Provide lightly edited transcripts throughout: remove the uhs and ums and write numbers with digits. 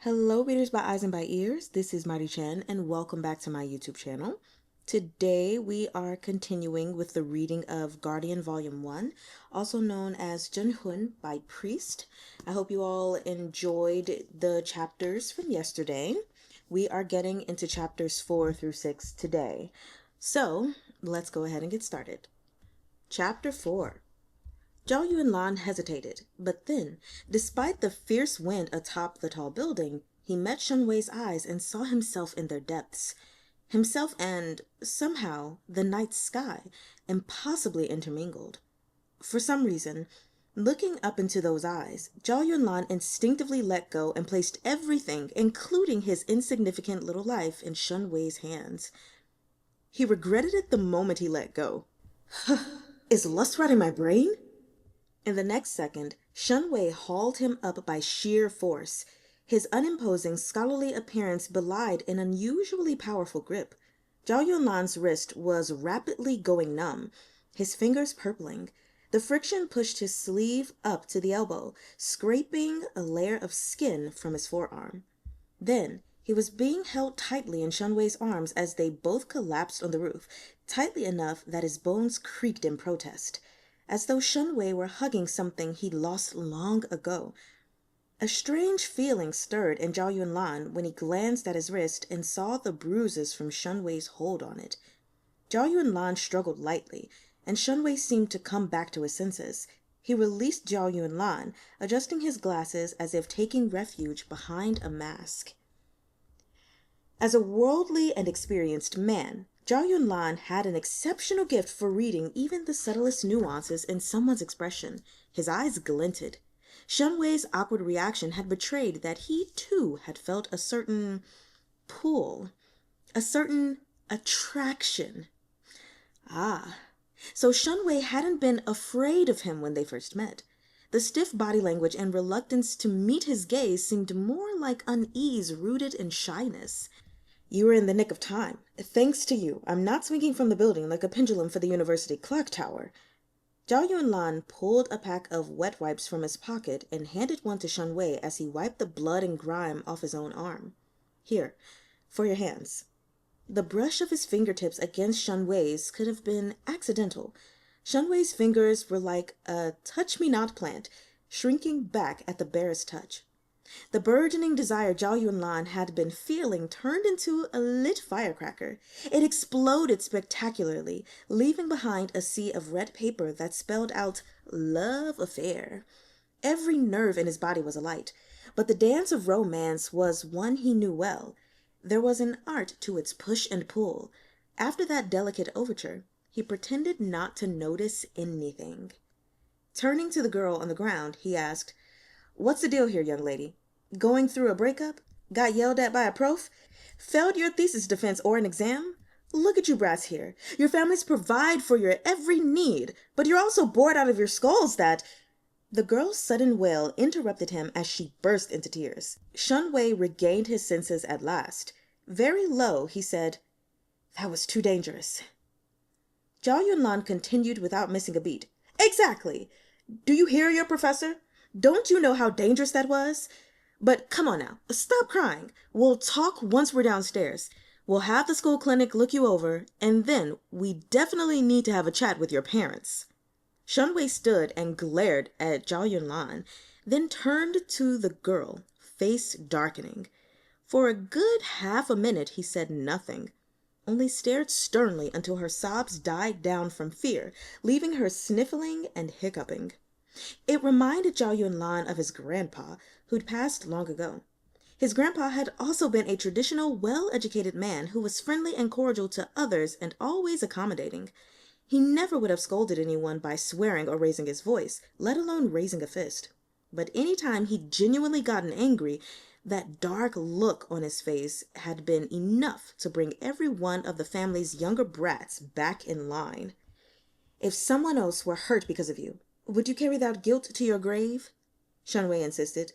Hello, readers by eyes and by ears. This is Mighty Qian, and welcome back to my YouTube channel. Today we are continuing with the reading of Guardian Volume 1, also known as Zheng by Priest. I hope you all enjoyed the chapters from yesterday. We are getting into chapters 4 through 6 today. So let's go ahead and get started. Chapter 4. Zhao Yunlan hesitated, but then, despite the fierce wind atop the tall building, he met Shun Wei's eyes and saw himself in their depths. Himself and, somehow, the night sky, impossibly intermingled. For some reason, looking up into those eyes, Zhao Yunlan instinctively let go and placed everything, including his insignificant little life, in Shun Wei's hands. He regretted it the moment he let go. Is lust rotting my brain? In the next second, Shun Wei hauled him up by sheer force. His unimposing, scholarly appearance belied an unusually powerful grip. Zhao Yunlan's wrist was rapidly going numb, his fingers purpling. The friction pushed his sleeve up to the elbow, scraping a layer of skin from his forearm. Then, he was being held tightly in Shun Wei's arms as they both collapsed on the roof, tightly enough that his bones creaked in protest, as though Shun Wei were hugging something he'd lost long ago. A strange feeling stirred in Zhao Yunlan when he glanced at his wrist and saw the bruises from Shun Wei's hold on it. Zhao Yunlan struggled lightly, and Shun Wei seemed to come back to his senses. He released Zhao Yunlan, adjusting his glasses as if taking refuge behind a mask. As a worldly and experienced man, Zhao Yunlan had an exceptional gift for reading even the subtlest nuances in someone's expression. His eyes glinted. Shun Wei's awkward reaction had betrayed that he too had felt a certain pull, a certain attraction. Ah, so Shun Wei hadn't been afraid of him when they first met. The stiff body language and reluctance to meet his gaze seemed more like unease rooted in shyness. You were in the nick of time. Thanks to you, I'm not swinging from the building like a pendulum for the university clock tower. Zhao Yunlan pulled a pack of wet wipes from his pocket and handed one to Shun Wei as he wiped the blood and grime off his own arm. Here, for your hands. The brush of his fingertips against Shun Wei's could have been accidental. Shun Wei's fingers were like a touch-me-not plant, shrinking back at the barest touch. The burgeoning desire Zhao Yunlan had been feeling turned into a lit firecracker. It exploded spectacularly, leaving behind a sea of red paper that spelled out love affair. Every nerve in his body was alight, but the dance of romance was one he knew well. There was an art to its push and pull. After that delicate overture, he pretended not to notice anything. Turning to the girl on the ground, he asked, "What's the deal here, young lady? Going through a breakup? Got yelled at by a prof? Failed your thesis defense or an exam? Look at you brats here. Your families provide for your every need, but you're also bored out of your skulls that—" The girl's sudden wail interrupted him as she burst into tears. Shun Wei regained his senses at last. Very low, he said, "That was too dangerous." Zhao Yunlan continued without missing a beat. "Exactly. Do you hear your professor? Don't you know how dangerous that was? But come on now, stop crying. We'll talk once we're downstairs. We'll have the school clinic look you over, and then we definitely need to have a chat with your parents." Shun Wei stood and glared at Zhao Yunlan, then turned to the girl, face darkening. For a good half a minute he said nothing, only stared sternly until her sobs died down from fear, leaving her sniffling and hiccuping. It reminded Zhao Yunlan of his grandpa, who'd passed long ago. His grandpa had also been a traditional, well-educated man who was friendly and cordial to others and always accommodating. He never would have scolded anyone by swearing or raising his voice, let alone raising a fist. But any time he'd genuinely gotten angry, that dark look on his face had been enough to bring every one of the family's younger brats back in line. "If someone else were hurt because of you, would you carry that guilt to your grave?" Shun Wei insisted.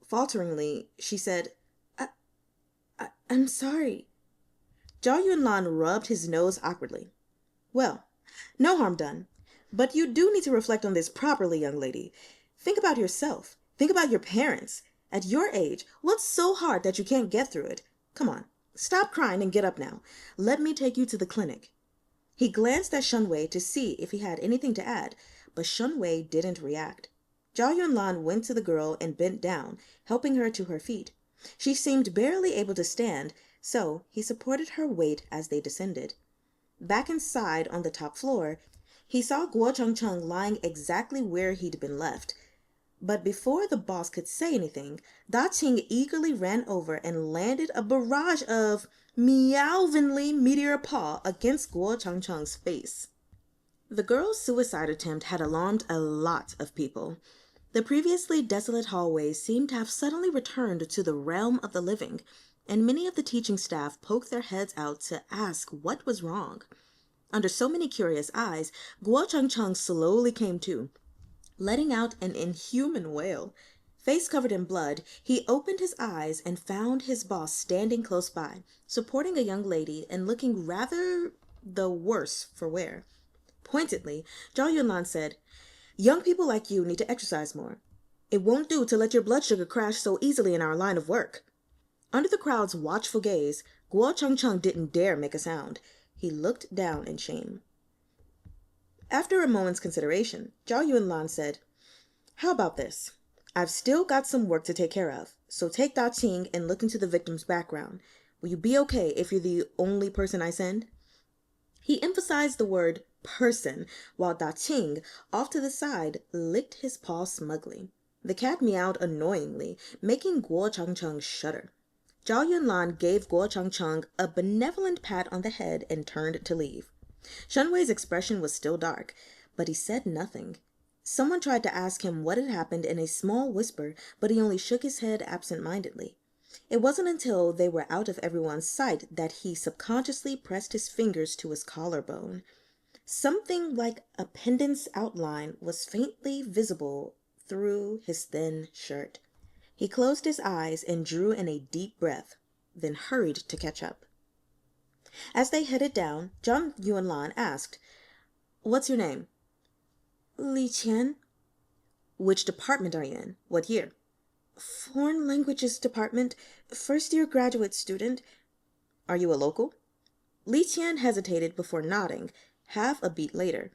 Falteringly, she said, I'm sorry." Zhao Yunlan rubbed his nose awkwardly. "Well, no harm done. But you do need to reflect on this properly, young lady. Think about yourself. Think about your parents. At your age, what's so hard that you can't get through it? Come on, stop crying and get up now. Let me take you to the clinic." He glanced at Shun Wei to see if he had anything to add, but Shun Wei didn't react. Zhao Yunlan went to the girl and bent down, helping her to her feet. She seemed barely able to stand, so he supported her weight as they descended. Back inside on the top floor, he saw Changcheng lying exactly where he'd been left. But before the boss could say anything, Ching eagerly ran over and landed a barrage of meowingly meteor paw against Changcheng's face. The girl's suicide attempt had alarmed a lot of people. The previously desolate hallways seemed to have suddenly returned to the realm of the living, and many of the teaching staff poked their heads out to ask what was wrong. Under so many curious eyes, Changcheng slowly came to, letting out an inhuman wail. Face covered in blood, he opened his eyes and found his boss standing close by, supporting a young lady and looking rather the worse for wear. Pointedly, Zhao Yunlan said, "Young people like you need to exercise more. It won't do to let your blood sugar crash so easily in our line of work." Under the crowd's watchful gaze, Changcheng didn't dare make a sound. He looked down in shame. After a moment's consideration, Zhao Yunlan said, "How about this? I've still got some work to take care of, so take Ching and look into the victim's background. Will you be okay if you're the only person I send?" He emphasized the word person, while Ching, off to the side, licked his paw smugly. The cat meowed annoyingly, making Changcheng shudder. Zhao Yunlan gave Changcheng a benevolent pat on the head and turned to leave. Shun Wei's expression was still dark, but he said nothing. Someone tried to ask him what had happened in a small whisper, but he only shook his head absent-mindedly. It wasn't until they were out of everyone's sight that he subconsciously pressed his fingers to his collarbone. Something like a pendant's outline was faintly visible through his thin shirt. He closed his eyes and drew in a deep breath, then hurried to catch up. As they headed down, Zhang Yunlan asked, "What's your name?" Qian. "Which department are you in? What year?" Foreign Languages Department, first-year graduate student. "Are you a local?" Qian hesitated before nodding, half a beat later.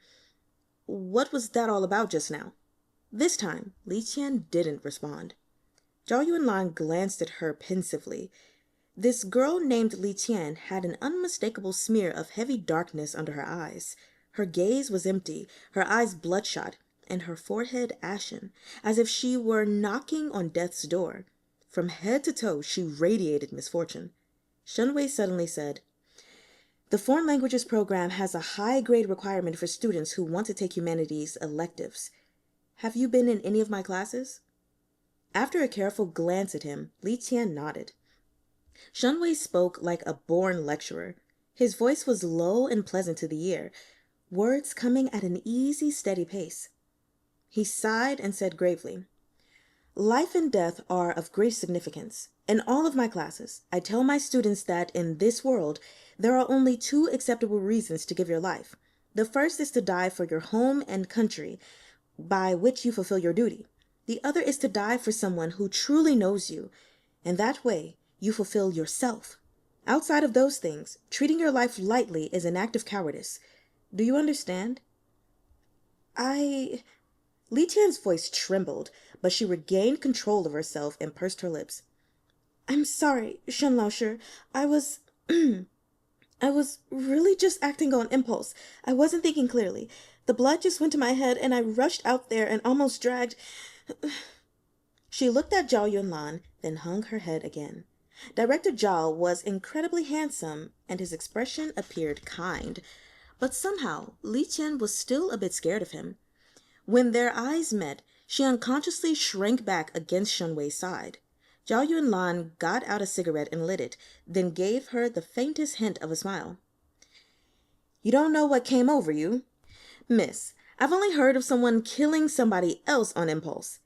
"What was that all about just now?" This time, Qian didn't respond. Zhao Yunlan glanced at her pensively. This girl named Qian had an unmistakable smear of heavy darkness under her eyes. Her gaze was empty, her eyes bloodshot, and her forehead ashen, as if she were knocking on death's door. From head to toe, she radiated misfortune. Shun Wei suddenly said, "The Foreign Languages program has a high grade requirement for students who want to take humanities electives. Have you been in any of my classes?" After a careful glance at him, Qian nodded. Shun Wei spoke like a born lecturer. His voice was low and pleasant to the ear, words coming at an easy, steady pace. He sighed and said gravely, "Life and death are of great significance. In all of my classes, I tell my students that in this world, there are only two acceptable reasons to give your life. The first is to die for your home and country, by which you fulfill your duty. The other is to die for someone who truly knows you, and that way you fulfill yourself. Outside of those things, treating your life lightly is an act of cowardice. Do you understand?" Qian's voice trembled, but she regained control of herself and pursed her lips. "I'm sorry, Shen Laosher. I was really just acting on impulse. I wasn't thinking clearly. The blood just went to my head and I rushed out there and almost dragged..." She looked at Zhao Yunlan, then hung her head again. Director Zhao was incredibly handsome, and his expression appeared kind, but somehow Qian was still a bit scared of him. When their eyes met, she unconsciously shrank back against Shun Wei's side. Zhao Yunlan got out a cigarette and lit it, then gave her the faintest hint of a smile. "You don't know what came over you?" "Miss, I've only heard of someone killing somebody else on impulse.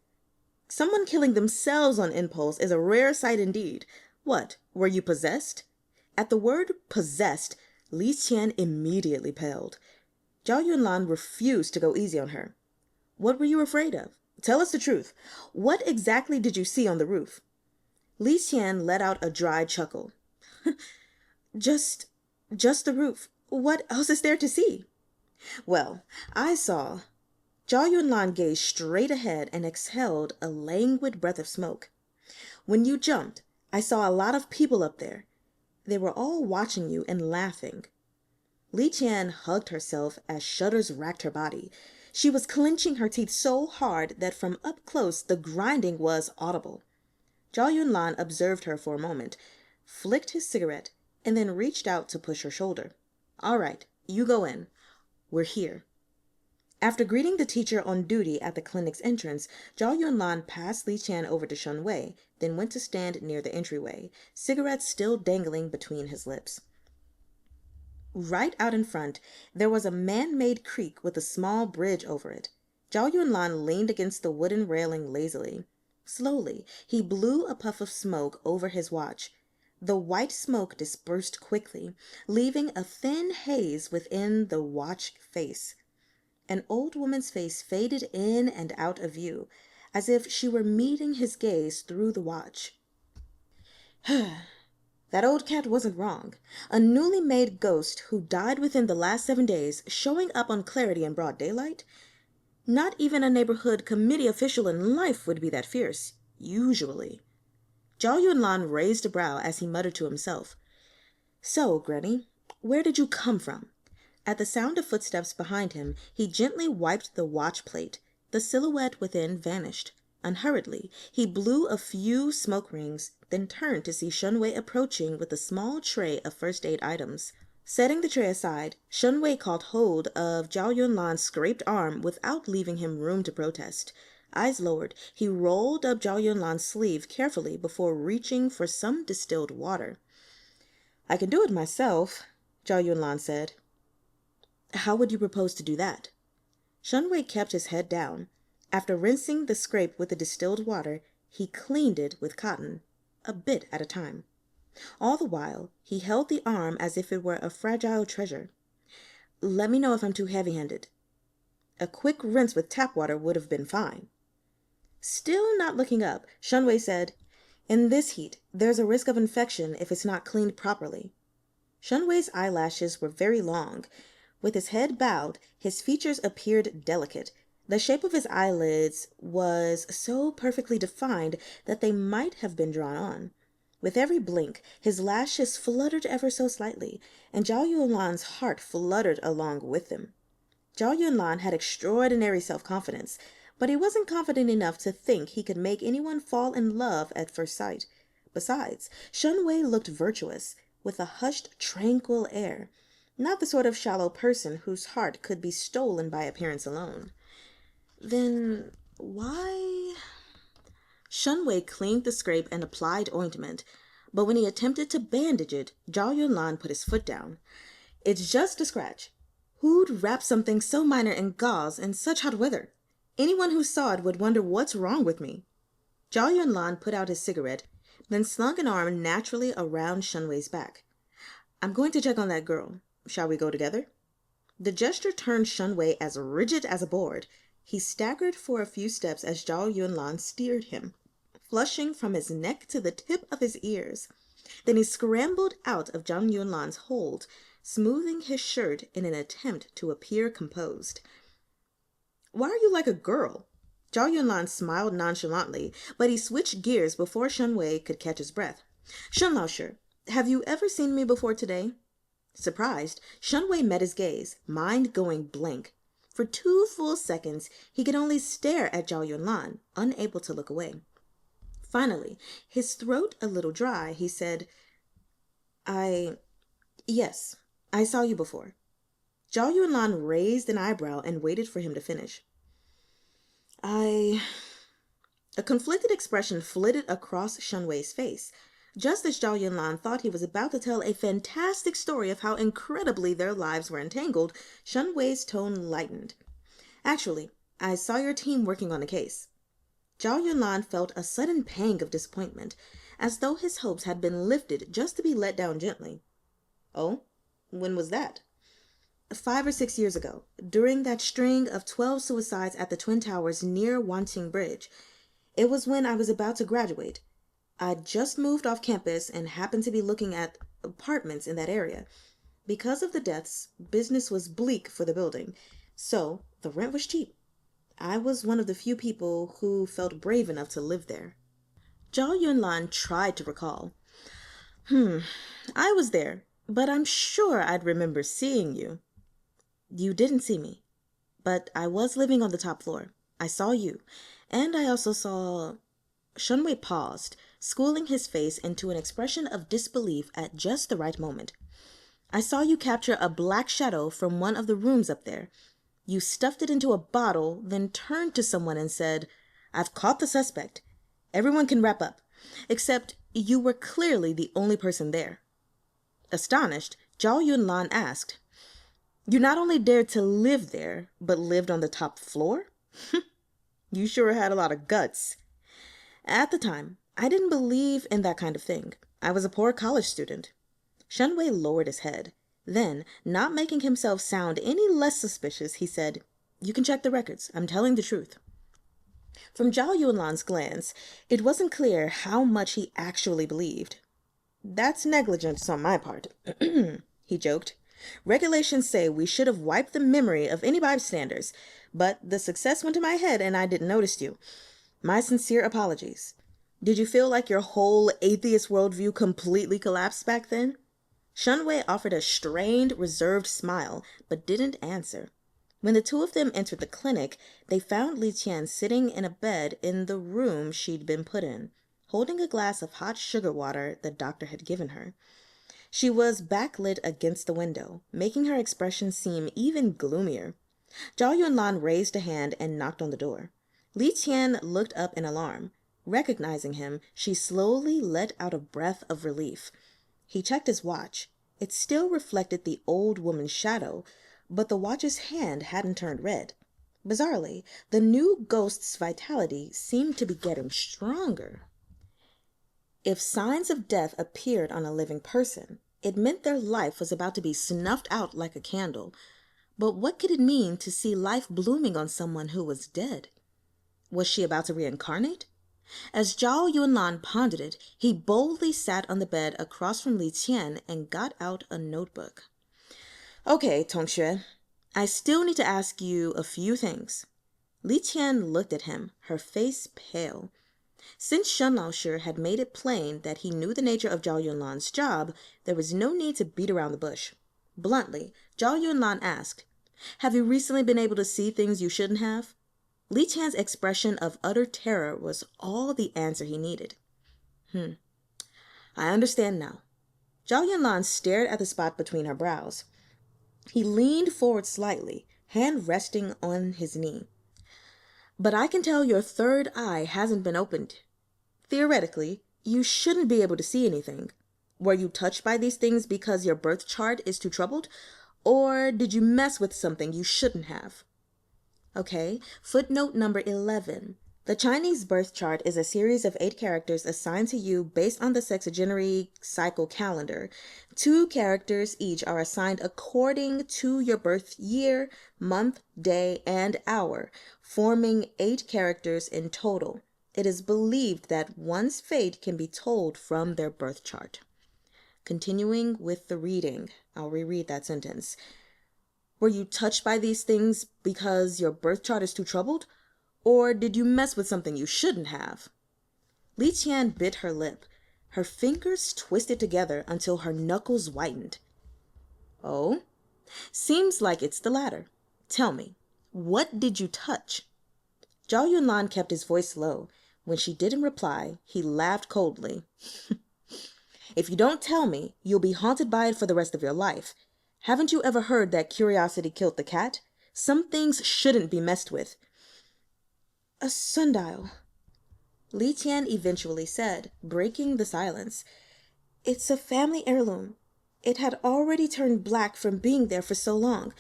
Someone killing themselves on impulse is a rare sight indeed. What, were you possessed?" At the word possessed, Qian immediately paled. Zhao Yunlan refused to go easy on her. "What were you afraid of? Tell us the truth. What exactly did you see on the roof? Qian let out a dry chuckle. Just, just the roof. What else is there to see? Well, I saw. Zhao Yunlan gazed straight ahead and exhaled a languid breath of smoke. When you jumped, I saw a lot of people up there. They were all watching you and laughing. Qian hugged herself as shudders racked her body. She was clenching her teeth so hard that from up close the grinding was audible. Zhao Yunlan observed her for a moment, flicked his cigarette, and then reached out to push her shoulder. All right, you go in. We're here. After greeting the teacher on duty at the clinic's entrance, Zhao Yunlan passed Qian over to Shun Way, then went to stand near the entryway, cigarettes still dangling between his lips. Right out in front, there was a man-made creek with a small bridge over it. Zhao Yunlan leaned against the wooden railing lazily. Slowly, he blew a puff of smoke over his watch. The white smoke dispersed quickly, leaving a thin haze within the watch face. An old woman's face faded in and out of view, as if she were meeting his gaze through the watch. That old cat wasn't wrong. A newly made ghost who died within the last 7 days showing up on Clarity in broad daylight? Not even a neighborhood committee official in life would be that fierce, usually. Zhao Yunlan raised a brow as he muttered to himself. So, Granny, where did you come from? At the sound of footsteps behind him, he gently wiped the watch plate. The silhouette within vanished. Unhurriedly, he blew a few smoke rings, then turned to see Shun Way approaching with a small tray of first aid items. Setting the tray aside, Shun Way caught hold of Zhao Yunlan's scraped arm without leaving him room to protest. Eyes lowered, he rolled up Zhao Yunlan's sleeve carefully before reaching for some distilled water. I can do it myself, Zhao Yunlan said. How would you propose to do that? Shun Wei kept his head down. After rinsing the scrape with the distilled water, he cleaned it with cotton, a bit at a time. All the while, he held the arm as if it were a fragile treasure. Let me know if I'm too heavy-handed. A quick rinse with tap water would have been fine. Still not looking up, Shun Wei said, In this heat, there's a risk of infection if it's not cleaned properly. Shun Wei's eyelashes were very long. With his head bowed, his features appeared delicate. The shape of his eyelids was so perfectly defined that they might have been drawn on. With every blink, his lashes fluttered ever so slightly, and Zhao Yunlan's heart fluttered along with them. Zhao Yunlan had extraordinary self-confidence, but he wasn't confident enough to think he could make anyone fall in love at first sight. Besides, Shun Wei looked virtuous, with a hushed, tranquil air. Not the sort of shallow person whose heart could be stolen by appearance alone. Then why? Shun Wei cleaned the scrape and applied ointment, but when he attempted to bandage it, Zhao Yunlan put his foot down. It's just a scratch. Who'd wrap something so minor in gauze in such hot weather? Anyone who saw it would wonder what's wrong with me. Zhao Yunlan put out his cigarette, then slung an arm naturally around Shun Wei's back. I'm going to check on that girl. Shall we go together? The gesture turned Shun Wei as rigid as a board. He staggered for a few steps as Zhao Yunlan steered him, flushing from his neck to the tip of his ears. Then he scrambled out of Zhang Yunlan's hold, smoothing his shirt in an attempt to appear composed. Why are you like a girl? Zhao Yunlan smiled nonchalantly, but he switched gears before Shun Wei could catch his breath. Shun Laosher, have you ever seen me before today? Surprised, Shun Wei met his gaze, mind going blank. For 2 full seconds, he could only stare at Zhao Yunlan, unable to look away. Finally, his throat a little dry, he said, Yes, I saw you before. Zhao Yunlan raised an eyebrow and waited for him to finish. A conflicted expression flitted across Shun Wei's face, just as Zhao Yunlan thought he was about to tell a fantastic story of how incredibly their lives were entangled. Shun Wei's tone lightened. Actually, I saw your team working on a case. Zhao Yunlan felt a sudden pang of disappointment, as though his hopes had been lifted just to be let down gently. Oh, when was that? 5 or 6 years ago, during that string of 12 suicides at the Twin Towers near Wanting Bridge. It was when I was about to graduate. I just moved off campus and happened to be looking at apartments in that area. Because of the deaths, business was bleak for the building, so the rent was cheap. I was one of the few people who felt brave enough to live there. Zhao Yunlan tried to recall. I was there, but I'm sure I'd remember seeing you. You didn't see me, but I was living on the top floor. I saw you, and I also saw... Shun Wei paused, schooling his face into an expression of disbelief at just the right moment. I saw you capture a black shadow from one of the rooms up there. You stuffed it into a bottle, then turned to someone and said, "I've caught the suspect. Everyone can wrap up." Except you were clearly the only person there. Astonished, Zhao Yunlan asked, "You not only dared to live there, but lived on the top floor? You sure had a lot of guts." At the time, I didn't believe in that kind of thing. I was a poor college student. Shen Wei lowered his head. Then, not making himself sound any less suspicious, he said, "You can check the records. I'm telling the truth." From Zhao Yunlan's glance, it wasn't clear how much he actually believed. "That's negligence on my part," he joked. "Regulations say we should have wiped the memory of any bystanders, but the success went to my head and I didn't notice you. My sincere apologies. Did you feel like your whole atheist worldview completely collapsed back then?" Shun Wei offered a strained, reserved smile, but didn't answer. When the two of them entered the clinic, they found Qian sitting in a bed in the room she'd been put in, holding a glass of hot sugar water the doctor had given her. She was backlit against the window, making her expression seem even gloomier. Zhao Yunlan raised a hand and knocked on the door. Qian looked up in alarm. Recognizing him, she slowly let out a breath of relief. He checked his watch. It still reflected the old woman's shadow, but the watch's hand hadn't turned red. Bizarrely, the new ghost's vitality seemed to be getting stronger. If signs of death appeared on a living person, it meant their life was about to be snuffed out like a candle. But what could it mean to see life blooming on someone who was dead? Was she about to reincarnate? As Zhao Yunlan pondered it, he boldly sat on the bed across from Qian and got out a notebook. "Okay, Tongxue, I still need to ask you a few things." Qian looked at him, her face pale. Since Shen Laoshi had made it plain that he knew the nature of Zhao Yunlan's job, there was no need to beat around the bush. Bluntly, Zhao Yunlan asked, "Have you recently been able to see things you shouldn't have?" Qian's expression of utter terror was all the answer he needed. I understand now." Zhao Yunlan stared at the spot between her brows. He leaned forward slightly, hand resting on his knee. "But I can tell your third eye hasn't been opened. Theoretically, you shouldn't be able to see anything. Were you touched by these things because your birth chart is too troubled? Or did you mess with something you shouldn't have?" Okay, footnote number 11. The Chinese birth chart is a series of 8 characters assigned to you based on the sexagenary cycle calendar. 2 characters each are assigned according to your birth year, month, day, and hour, forming 8 characters in total. It is believed that one's fate can be told from their birth chart. Continuing with the reading, I'll reread that sentence. Were you touched by these things because your birth chart is too troubled? Or did you mess with something you shouldn't have? Qian bit her lip. Her fingers twisted together until her knuckles whitened. Oh? Seems like it's the latter. Tell me, what did you touch? Zhao Yunlan kept his voice low. When she didn't reply, he laughed coldly. "If you don't tell me, you'll be haunted by it for the rest of your life. Haven't you ever heard that curiosity killed the cat? Some things shouldn't be messed with." "A sundial," Qian eventually said, breaking the silence. "It's a family heirloom. It had already turned black from being there for so long.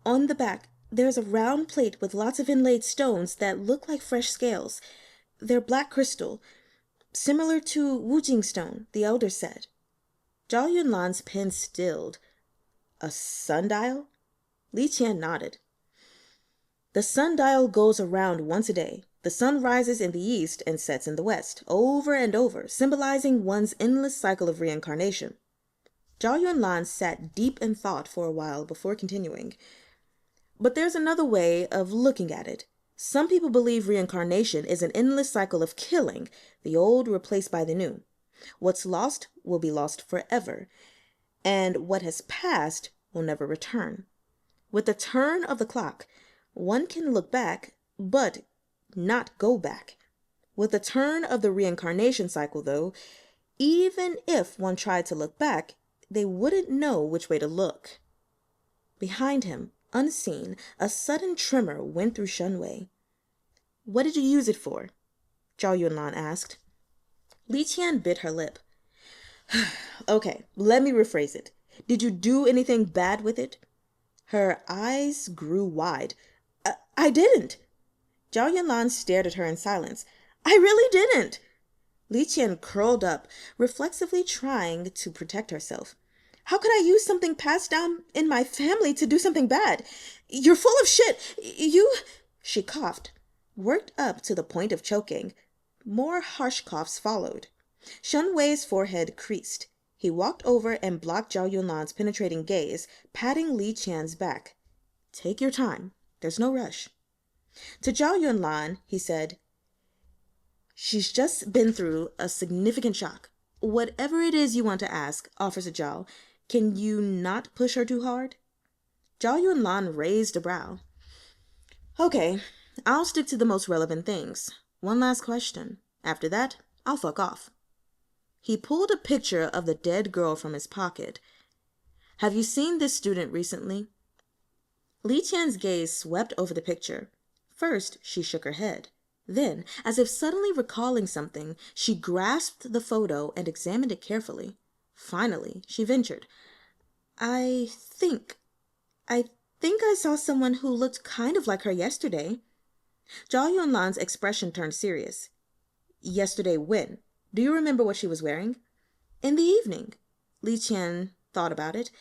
On the back, there's a round plate with lots of inlaid stones that look like fresh scales. They're black crystal, similar to Wujing stone, the elder said." Zhao Yunlan's pen stilled. "A sundial?" Qian nodded. "The sundial goes around once a day. The sun rises in the east and sets in the west, over and over, symbolizing one's endless cycle of reincarnation. Zhao Yunlan sat deep in thought for a while before continuing. But there's another way of looking at it. Some people believe reincarnation is an endless cycle of killing, the old replaced by the new. What's lost will be lost forever, and what has passed will never return. With the turn of the clock, one can look back, but not go back. With the turn of the reincarnation cycle, though, even if one tried to look back, they wouldn't know which way to look. Behind him, unseen, a sudden tremor went through Shun Wei. "What did you use it for?" Zhao Yunlan asked. Qian bit her lip. "Okay, let me rephrase it. Did you do anything bad with it?" Her eyes grew wide. I didn't." Zhao Yunlan stared at her in silence. "I really didn't." Qian curled up, reflexively trying to protect herself. "How could I use something passed down in my family to do something bad? You're full of shit. You—" She coughed, worked up to the point of choking. More harsh coughs followed. Shun Wei's forehead creased. He walked over and blocked Zhao Yunlan's penetrating gaze, patting Qian's back. "Take your time. There's no rush." To Zhao Yunlan, he said, "She's just been through a significant shock. Whatever it is you want to ask, Officer Zhao, can you not push her too hard?" Zhao Yunlan raised a brow. "Okay, I'll stick to the most relevant things. One last question. After that, I'll fuck off." He pulled a picture of the dead girl from his pocket. "Have you seen this student recently?" Qian's gaze swept over the picture. First, she shook her head. Then, as if suddenly recalling something, she grasped the photo and examined it carefully. Finally, she ventured, I think I saw someone who looked kind of like her yesterday." Zhao Yunlan's expression turned serious. "Yesterday when? Do you remember what she was wearing?" "In the evening." Qian thought about it.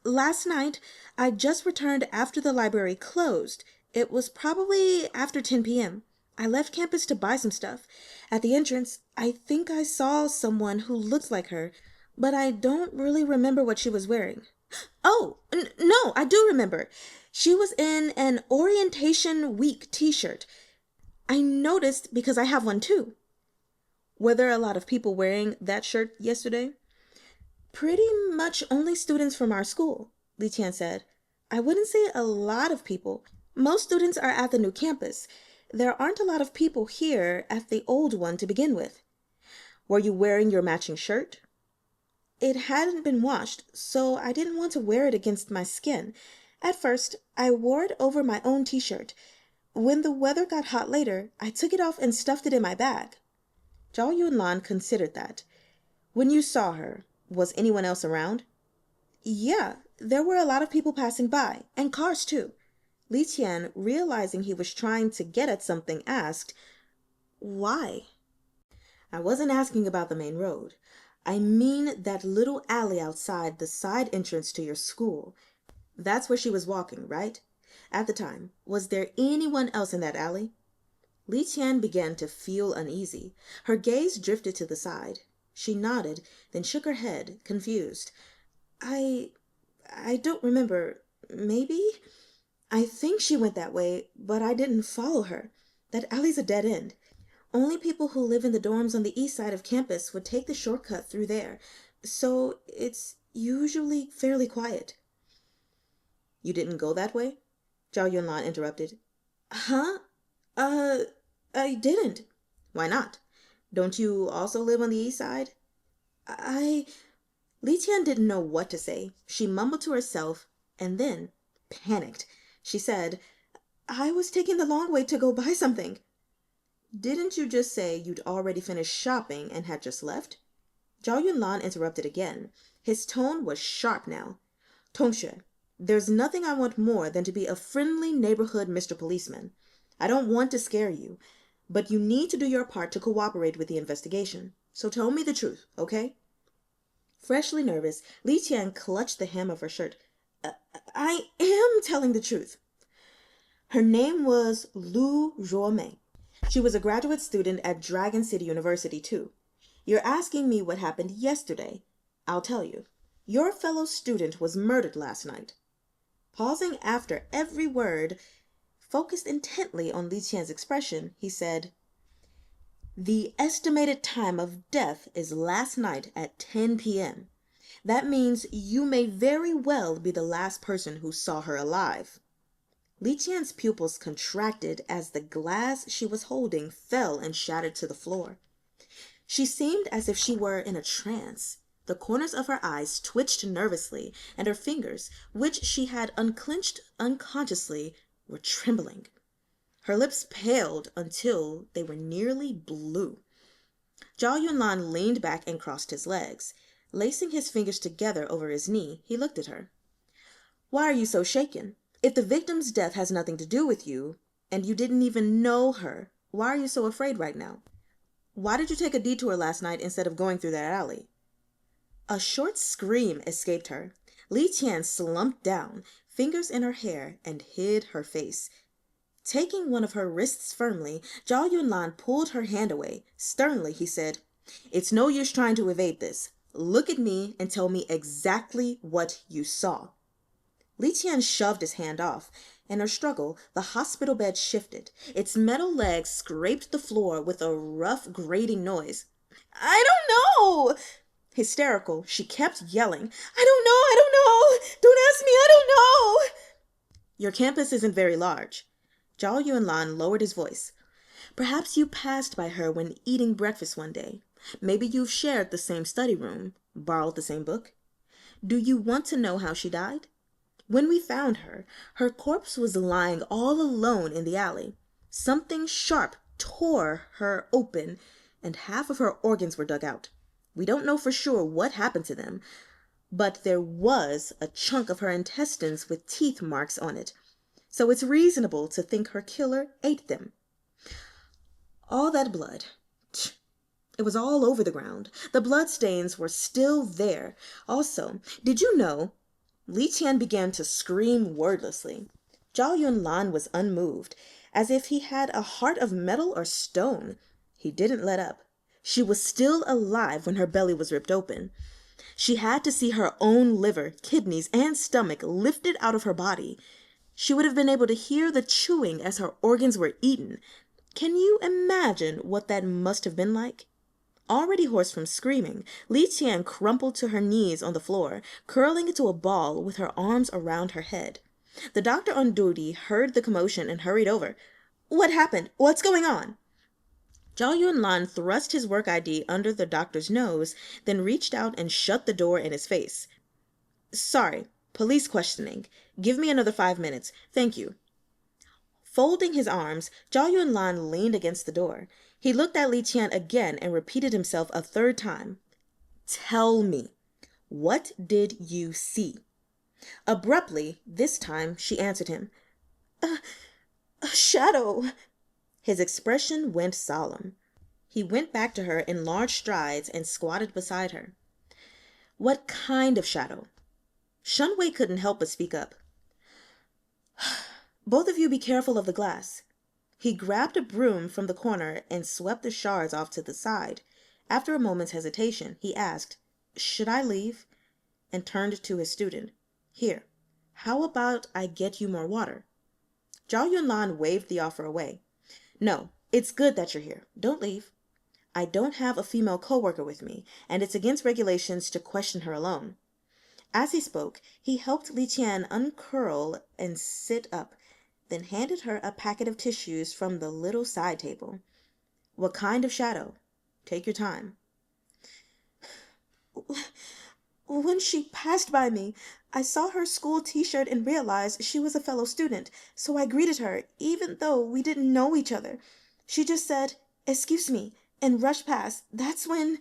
Last night. I just returned after the library closed. It was probably after 10 p.m. I left campus to buy some stuff. At the entrance, I think I saw someone who looked like her, but I don't really remember what she was wearing." "Oh, no, I do remember. She was in an Orientation Week t-shirt. I noticed because I have one too." "Were there a lot of people wearing that shirt yesterday?" "Pretty much only students from our school," Qian said. "I wouldn't say a lot of people. Most students are at the new campus. There aren't a lot of people here at the old one to begin with." "Were you wearing your matching shirt?" "It hadn't been washed, so I didn't want to wear it against my skin. At first, I wore it over my own t-shirt. When the weather got hot later, I took it off and stuffed it in my bag." Zhao Yunlan considered that. "When you saw her, was anyone else around?" "Yeah, there were a lot of people passing by, and cars too." Qian, realizing he was trying to get at something, asked, "Why?" "I wasn't asking about the main road. I mean that little alley outside the side entrance to your school. That's where she was walking, right? At the time, was there anyone else in that alley?" Qian began to feel uneasy. Her gaze drifted to the side. She nodded, then shook her head, confused. I don't remember. Maybe? I think she went that way, but I didn't follow her. That alley's a dead end. Only people who live in the dorms on the east side of campus would take the shortcut through there, so it's usually fairly quiet." "You didn't go that way?" Zhao Yunlan interrupted. "Huh? I didn't." "Why not? Don't you also live on the east side?" Qian didn't know what to say. She mumbled to herself, and then, panicked, she said, "I was taking the long way to go buy something." "Didn't you just say you'd already finished shopping and had just left?" Zhao Yunlan interrupted again. His tone was sharp now. "Tongxue, there's nothing I want more than to be a friendly neighborhood Mr. Policeman. I don't want to scare you, but you need to do your part to cooperate with the investigation. So tell me the truth, okay?" Freshly nervous, Qian clutched the hem of her shirt. I am telling the truth." Her name was Lu Zhuomei. She was a graduate student at Dragon City University, too. You're asking me what happened yesterday. I'll tell you. Your fellow student was murdered last night. Pausing after every word, focused intently on Li Qian's expression, he said, "The estimated time of death is last night at 10 p.m. That means you may very well be the last person who saw her alive." Li Qian's pupils contracted as the glass she was holding fell and shattered to the floor. She seemed as if she were in a trance. The corners of her eyes twitched nervously, and her fingers, which she had unclenched unconsciously, were trembling. Her lips paled until they were nearly blue. Zhao Yunlan leaned back and crossed his legs. Lacing his fingers together over his knee, he looked at her. "Why are you so shaken? If the victim's death has nothing to do with you, and you didn't even know her, why are you so afraid right now? Why did you take a detour last night instead of going through that alley?" A short scream escaped her. Li Qian slumped down, fingers in her hair, and hid her face. Taking one of her wrists firmly, Zhao Yunlan pulled her hand away. Sternly, he said, "It's no use trying to evade this. Look at me and tell me exactly what you saw." Li Qian shoved his hand off. In her struggle, the hospital bed shifted. Its metal legs scraped the floor with a rough, grating noise. "I don't know!" Hysterical, she kept yelling, "I don't know! I don't know! Don't ask me! I don't know!" "Your campus isn't very large." Zhao Yunlan lowered his voice. "Perhaps you passed by her when eating breakfast one day. Maybe you've shared the same study room, borrowed the same book. Do you want to know how she died? When we found her, her corpse was lying all alone in the alley. Something sharp tore her open, and half of her organs were dug out. We don't know for sure what happened to them, but there was a chunk of her intestines with teeth marks on it, so it's reasonable to think her killer ate them. All that blood. It was all over the ground. The blood stains were still there. Also, did you know?" Li Qian began to scream wordlessly. Zhao Yunlan was unmoved, as if he had a heart of metal or stone. He didn't let up. She was still alive when her belly was ripped open. She had to see her own liver, kidneys, and stomach lifted out of her body. She would have been able to hear the chewing as her organs were eaten. Can you imagine what that must have been like? Already hoarse from screaming, Li Qian crumpled to her knees on the floor, curling into a ball with her arms around her head. The doctor on duty heard the commotion and hurried over. "What happened? What's going on?" Zhao Yunlan thrust his work ID under the doctor's nose, then reached out and shut the door in his face. "Sorry, police questioning. Give me another 5 minutes. Thank you." Folding his arms, Zhao Yunlan leaned against the door. He looked at Li Qian again and repeated himself a third time. "Tell me, what did you see?" Abruptly, this time, she answered him. A shadow." His expression went solemn. He went back to her in large strides and squatted beside her. "What kind of shadow?" Shun Way couldn't help but speak up. "Both of you be careful of the glass." He grabbed a broom from the corner and swept the shards off to the side. After a moment's hesitation, he asked, "Should I leave?" and turned to his student. "Here, how about I get you more water?" Zhao Yunlan waved the offer away. "No, it's good that you're here. Don't leave. I don't have a female co-worker with me, and it's against regulations to question her alone." As he spoke, he helped Li Qian uncurl and sit up, then handed her a packet of tissues from the little side table. "What kind of shadow? Take your time." "When she passed by me, I saw her school t-shirt and realized she was a fellow student, so I greeted her, even though we didn't know each other. She just said, 'Excuse me,' and rushed past. That's when—"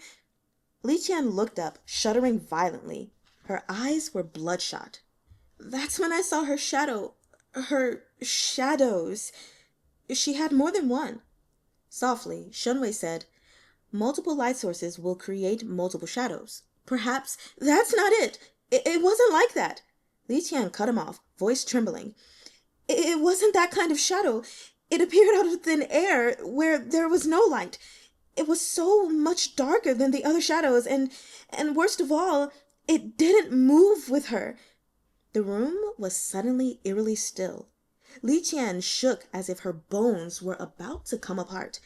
Li Qian looked up, shuddering violently. Her eyes were bloodshot. "That's when I saw her shadows. She had more than one." Softly, Shun Way said, "Multiple light sources will create multiple shadows. Perhaps—" "That's not it. It wasn't like that." Li Qian cut him off, voice trembling. It wasn't that kind of shadow. It appeared out of thin air where there was no light. It was so much darker than the other shadows, and worst of all, it didn't move with her. The room was suddenly eerily still. Qian shook as if her bones were about to come apart.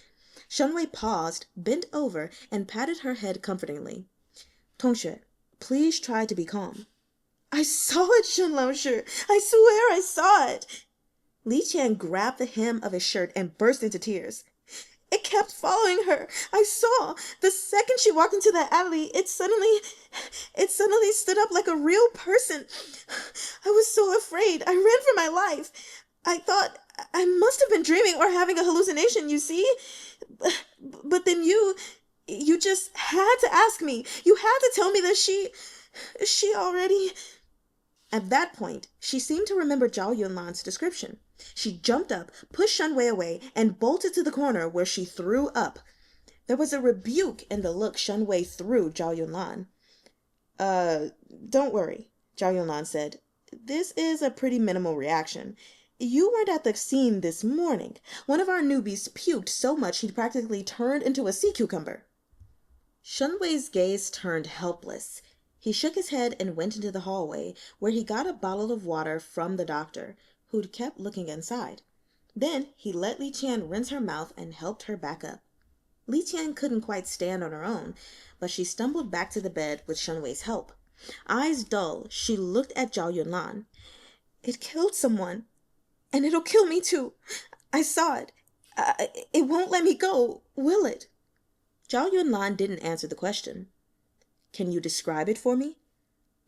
Shun Wei paused, bent over, and patted her head comfortingly. "Tongxue, please try to be calm." "I saw it, Shun Laoshi. I swear I saw it." Qian grabbed the hem of his shirt and burst into tears. "It kept following her. I saw. The second she walked into the alley, it suddenly stood up like a real person. I was so afraid. I ran for my life. I thought I must have been dreaming or having a hallucination, you see? But then you just had to ask me. You had to tell me that she already..." At that point, she seemed to remember Zhao Yunlan's description. She jumped up, pushed Shun Wei away, and bolted to the corner where she threw up. There was a rebuke in the look Shun Wei threw Zhao Yunlan. Don't worry," Zhao Yunlan said. "This is a pretty minimal reaction. You weren't at the scene this morning. One of our newbies puked so much he'd practically turned into a sea cucumber." Shun Wei's gaze turned helpless. He shook his head and went into the hallway, where he got a bottle of water from the doctor, who'd kept looking inside. Then he let Qian rinse her mouth and helped her back up. Qian couldn't quite stand on her own, but she stumbled back to the bed with Shun Wei's help. Eyes dull, she looked at Zhao Yunlan. "It killed someone, and it'll kill me too. I saw it. It won't let me go, will it?" Zhao Yunlan didn't answer the question. "Can you describe it for me?"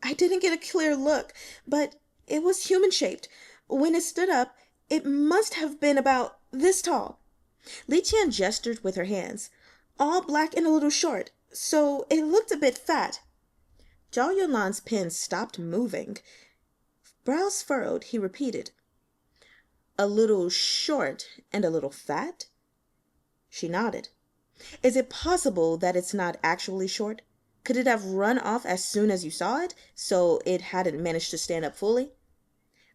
"I didn't get a clear look, but it was human-shaped. When it stood up, it must have been about this tall." Qian gestured with her hands. "All black and a little short, so it looked a bit fat." Zhao Yunlan's pen stopped moving. Brows furrowed, he repeated, "A little short and a little fat?" She nodded. "Is it possible that it's not actually short? Could it have run off as soon as you saw it, so it hadn't managed to stand up fully?"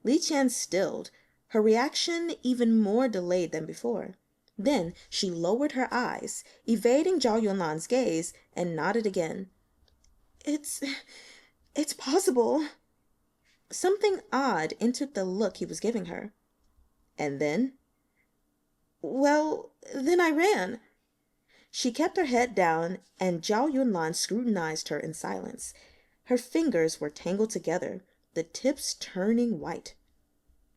Qian stilled, her reaction even more delayed than before. Then she lowered her eyes, evading Zhao Yunlan's gaze, and nodded again. It's possible." Something odd entered the look he was giving her. "And then?" "Well, then I ran." She kept her head down, and Zhao Yunlan scrutinized her in silence. Her fingers were tangled together, the tips turning white.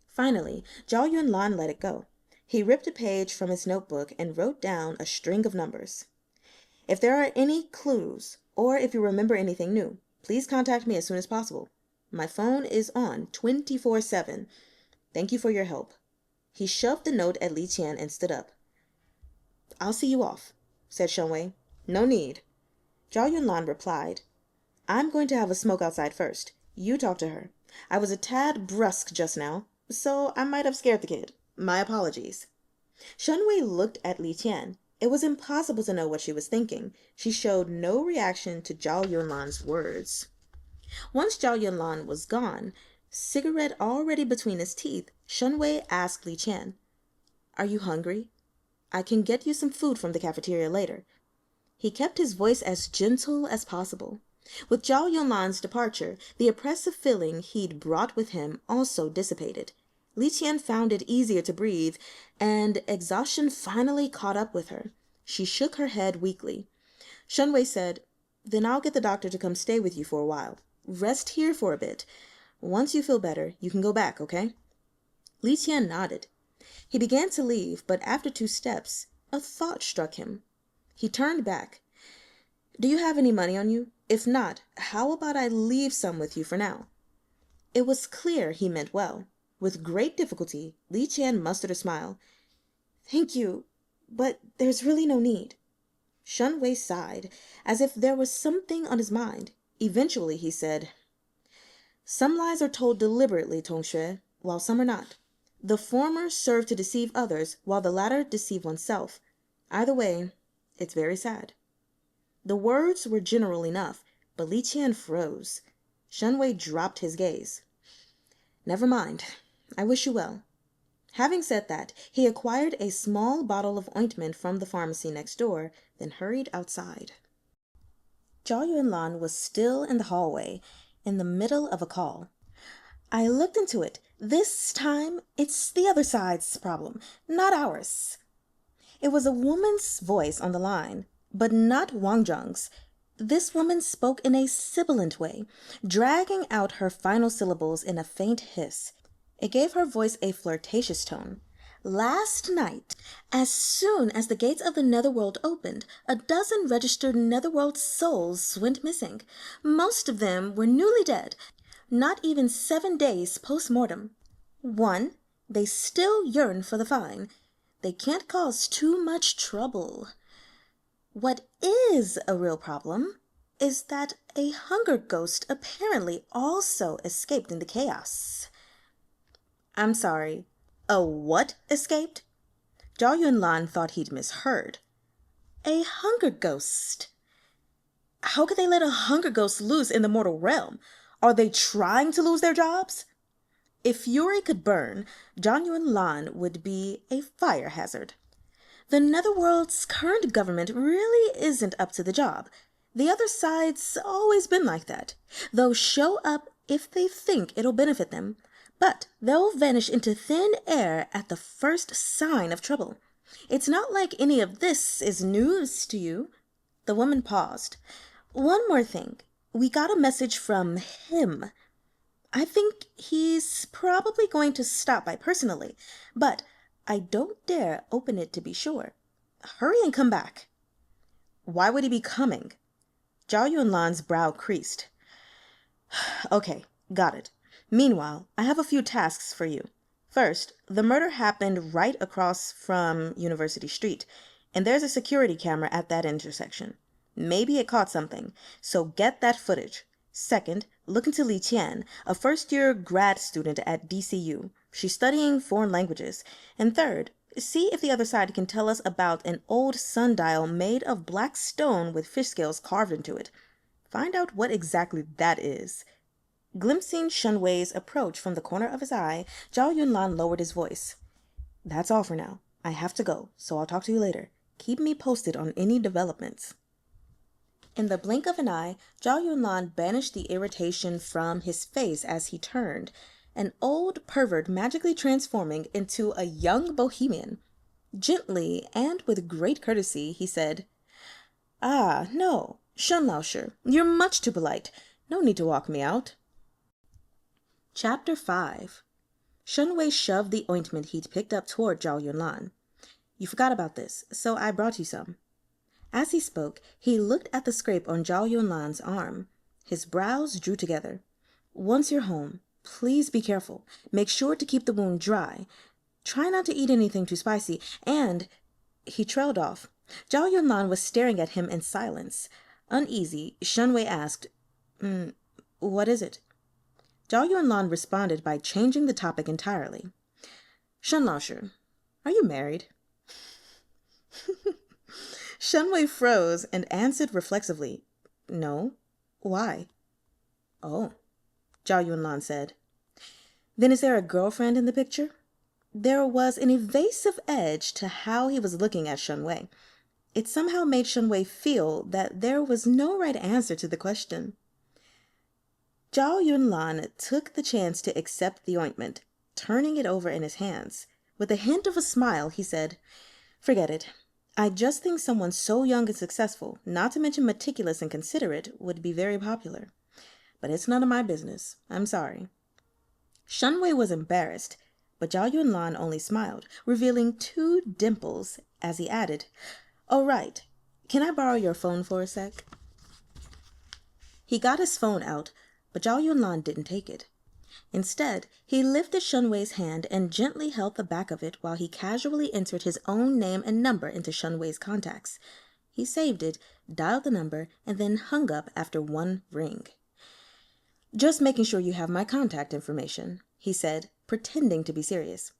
Finally, Zhao Yunlan let it go. He ripped a page from his notebook and wrote down a string of numbers. "If there are any clues, or if you remember anything new, please contact me as soon as possible. My phone is on 24/7. Thank you for your help." He shoved the note at Qian and stood up. "I'll see you off," said Shun Wei. "No need." Zhao Yunlan replied, "I'm going to have a smoke outside first. You talk to her. I was a tad brusque just now, so I might have scared the kid. My apologies." Shun Wei looked at Qian. It was impossible to know what she was thinking. She showed no reaction to Zhao Yunlan's words. Once Zhao Yunlan was gone, cigarette already between his teeth, Shun Wei asked Qian, "Are you hungry? I can get you some food from the cafeteria later." He kept his voice as gentle as possible. With Zhao Yunlan's departure, the oppressive feeling he'd brought with him also dissipated. Qian found it easier to breathe, and exhaustion finally caught up with her. She shook her head weakly. Shun Wei said, "Then I'll get the doctor to come stay with you for a while. Rest here for a bit. Once you feel better, you can go back, okay?" Qian nodded. He began to leave, but after 2 steps, a thought struck him. He turned back. "Do you have any money on you? If not, how about I leave some with you for now?" It was clear he meant well. With great difficulty, Qian mustered a smile. "Thank you, but there's really no need." Shun Wei sighed, as if there was something on his mind. Eventually he said, "Some lies are told deliberately, Tongxue, while some are not. The former serve to deceive others, while the latter deceive oneself. Either way, it's very sad." The words were general enough, but Qian froze. Shun Wei dropped his gaze. "Never mind. I wish you well." Having said that, he acquired a small bottle of ointment from the pharmacy next door, then hurried outside. Zhao Yunlan was still in the hallway, in the middle of a call. I looked into it. This time, it's the other side's problem, not ours. It was a woman's voice on the line, but not Wang Zheng's. This woman spoke in a sibilant way, dragging out her final syllables in a faint hiss. It gave her voice a flirtatious tone. Last night, as soon as the gates of the netherworld opened, a dozen registered netherworld souls went missing. Most of them were newly dead, not even 7 days post-mortem. One, they still yearn for the fine. They can't cause too much trouble. What is a real problem is that a hunger ghost apparently also escaped in the chaos. I'm sorry, a what escaped? Zhao Yunlan thought he'd misheard. A hunger ghost. How could they let a hunger ghost loose in the mortal realm? Are they trying to lose their jobs? If fury could burn, Zhao Yunlan would be a fire hazard. The netherworld's current government really isn't up to the job. The other side's always been like that. They'll show up if they think it'll benefit them, but they'll vanish into thin air at the first sign of trouble. It's not like any of this is news to you. The woman paused. One more thing. We got a message from him. I think he's probably going to stop by personally, but I don't dare open it to be sure. Hurry and come back. Why would he be coming? Zhao Yunlan's brow creased. Okay, got it. Meanwhile, I have a few tasks for you. First, the murder happened right across from University Street, and there's a security camera at that intersection. Maybe it caught something, so get that footage. Second, look into Qian, a first-year grad student at DCU. She's studying foreign languages. And third, see if the other side can tell us about an old sundial made of black stone with fish scales carved into it. Find out what exactly that is. Glimpsing Shun Wei's approach from the corner of his eye, Zhao Yunlan lowered his voice. That's all for now. I have to go, so I'll talk to you later. Keep me posted on any developments. In the blink of an eye, Zhao Yunlan banished the irritation from his face as he turned, an old pervert magically transforming into a young bohemian. Gently and with great courtesy, he said, Ah, no, Shun Laosher, you're much too polite. No need to walk me out. Chapter 5. Shun Wei shoved the ointment he'd picked up toward Zhao Yunlan. You forgot about this, so I brought you some. As he spoke, he looked at the scrape on Zhao Yunlan's arm. His brows drew together. Once you're home, please be careful. Make sure to keep the wound dry. Try not to eat anything too spicy, and... He trailed off. Zhao Yunlan was staring at him in silence. Uneasy, Shen Wei asked, what is it? Zhao Yunlan responded by changing the topic entirely. Shun Laosher, are you married? Shen Wei froze and answered reflexively, No. Why? Oh, Zhao Yunlan said. Then is there a girlfriend in the picture? There was an evasive edge to how he was looking at Shun Wei. It somehow made Shun Wei feel that there was no right answer to the question. Zhao Yunlan took the chance to accept the ointment, turning it over in his hands. With a hint of a smile, he said, Forget it. I just think someone so young and successful, not to mention meticulous and considerate, would be very popular. But it's none of my business. I'm sorry. Shun Wei was embarrassed, but Zhao Yunlan only smiled, revealing 2 dimples as he added, Oh, right. Can I borrow your phone for a sec? He got his phone out, but Zhao Yunlan didn't take it. Instead, he lifted Shun Wei's hand and gently held the back of it while he casually entered his own name and number into Shun Wei's contacts. He saved it, dialed the number, and then hung up after 1 ring. Just making sure you have my contact information, he said, pretending to be serious.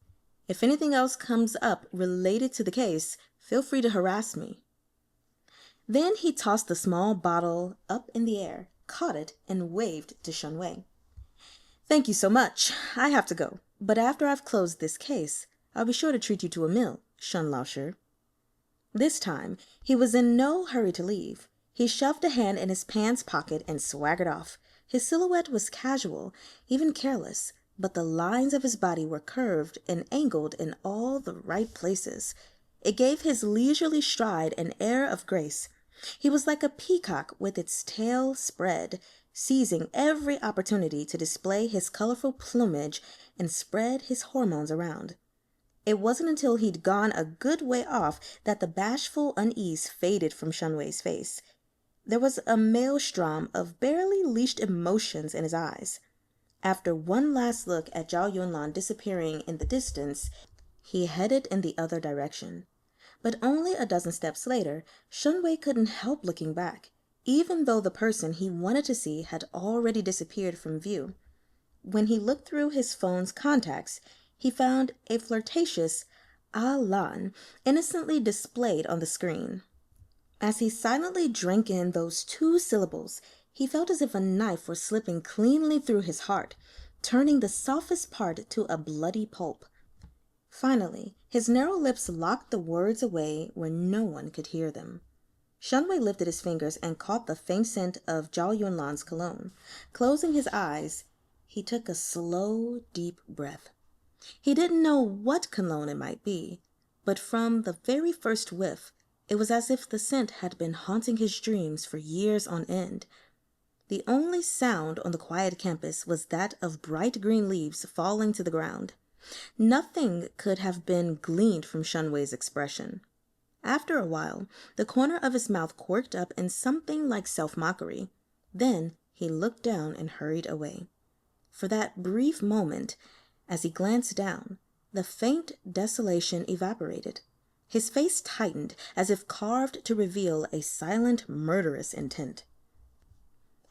If anything else comes up related to the case, feel free to harass me. Then he tossed the small bottle up in the air, caught it, and waved to Shun Wei. Thank you so much. I have to go. But after I've closed this case, I'll be sure to treat you to a meal, Shun Laosher. This time, he was in no hurry to leave. He shoved a hand in his pants pocket and swaggered off. His silhouette was casual, even careless, but the lines of his body were curved and angled in all the right places. It gave his leisurely stride an air of grace. He was like a peacock with its tail spread, seizing every opportunity to display his colorful plumage and spread his hormones around. It wasn't until he'd gone a good way off that the bashful unease faded from Shen Wei's face. There was a maelstrom of barely leashed emotions in his eyes. After one last look at Zhao Yunlan disappearing in the distance, he headed in the other direction. But only a dozen steps later, Shun Wei couldn't help looking back, even though the person he wanted to see had already disappeared from view. When he looked through his phone's contacts, he found a flirtatious "Ah-lan" innocently displayed on the screen. As he silently drank in those 2 syllables, he felt as if a knife were slipping cleanly through his heart, turning the softest part to a bloody pulp. Finally, his narrow lips locked the words away where no one could hear them. Shun Wei lifted his fingers and caught the faint scent of Zhao Yunlan's cologne. Closing his eyes, he took a slow, deep breath. He didn't know what cologne it might be, but from the very first whiff, it was as if the scent had been haunting his dreams for years on end. The only sound on the quiet campus was that of bright green leaves falling to the ground. Nothing could have been gleaned from Shun Wei's expression. After a while, the corner of his mouth quirked up in something like self-mockery. Then he looked down and hurried away. For that brief moment, as he glanced down, the faint desolation evaporated. His face tightened as if carved to reveal a silent, murderous intent.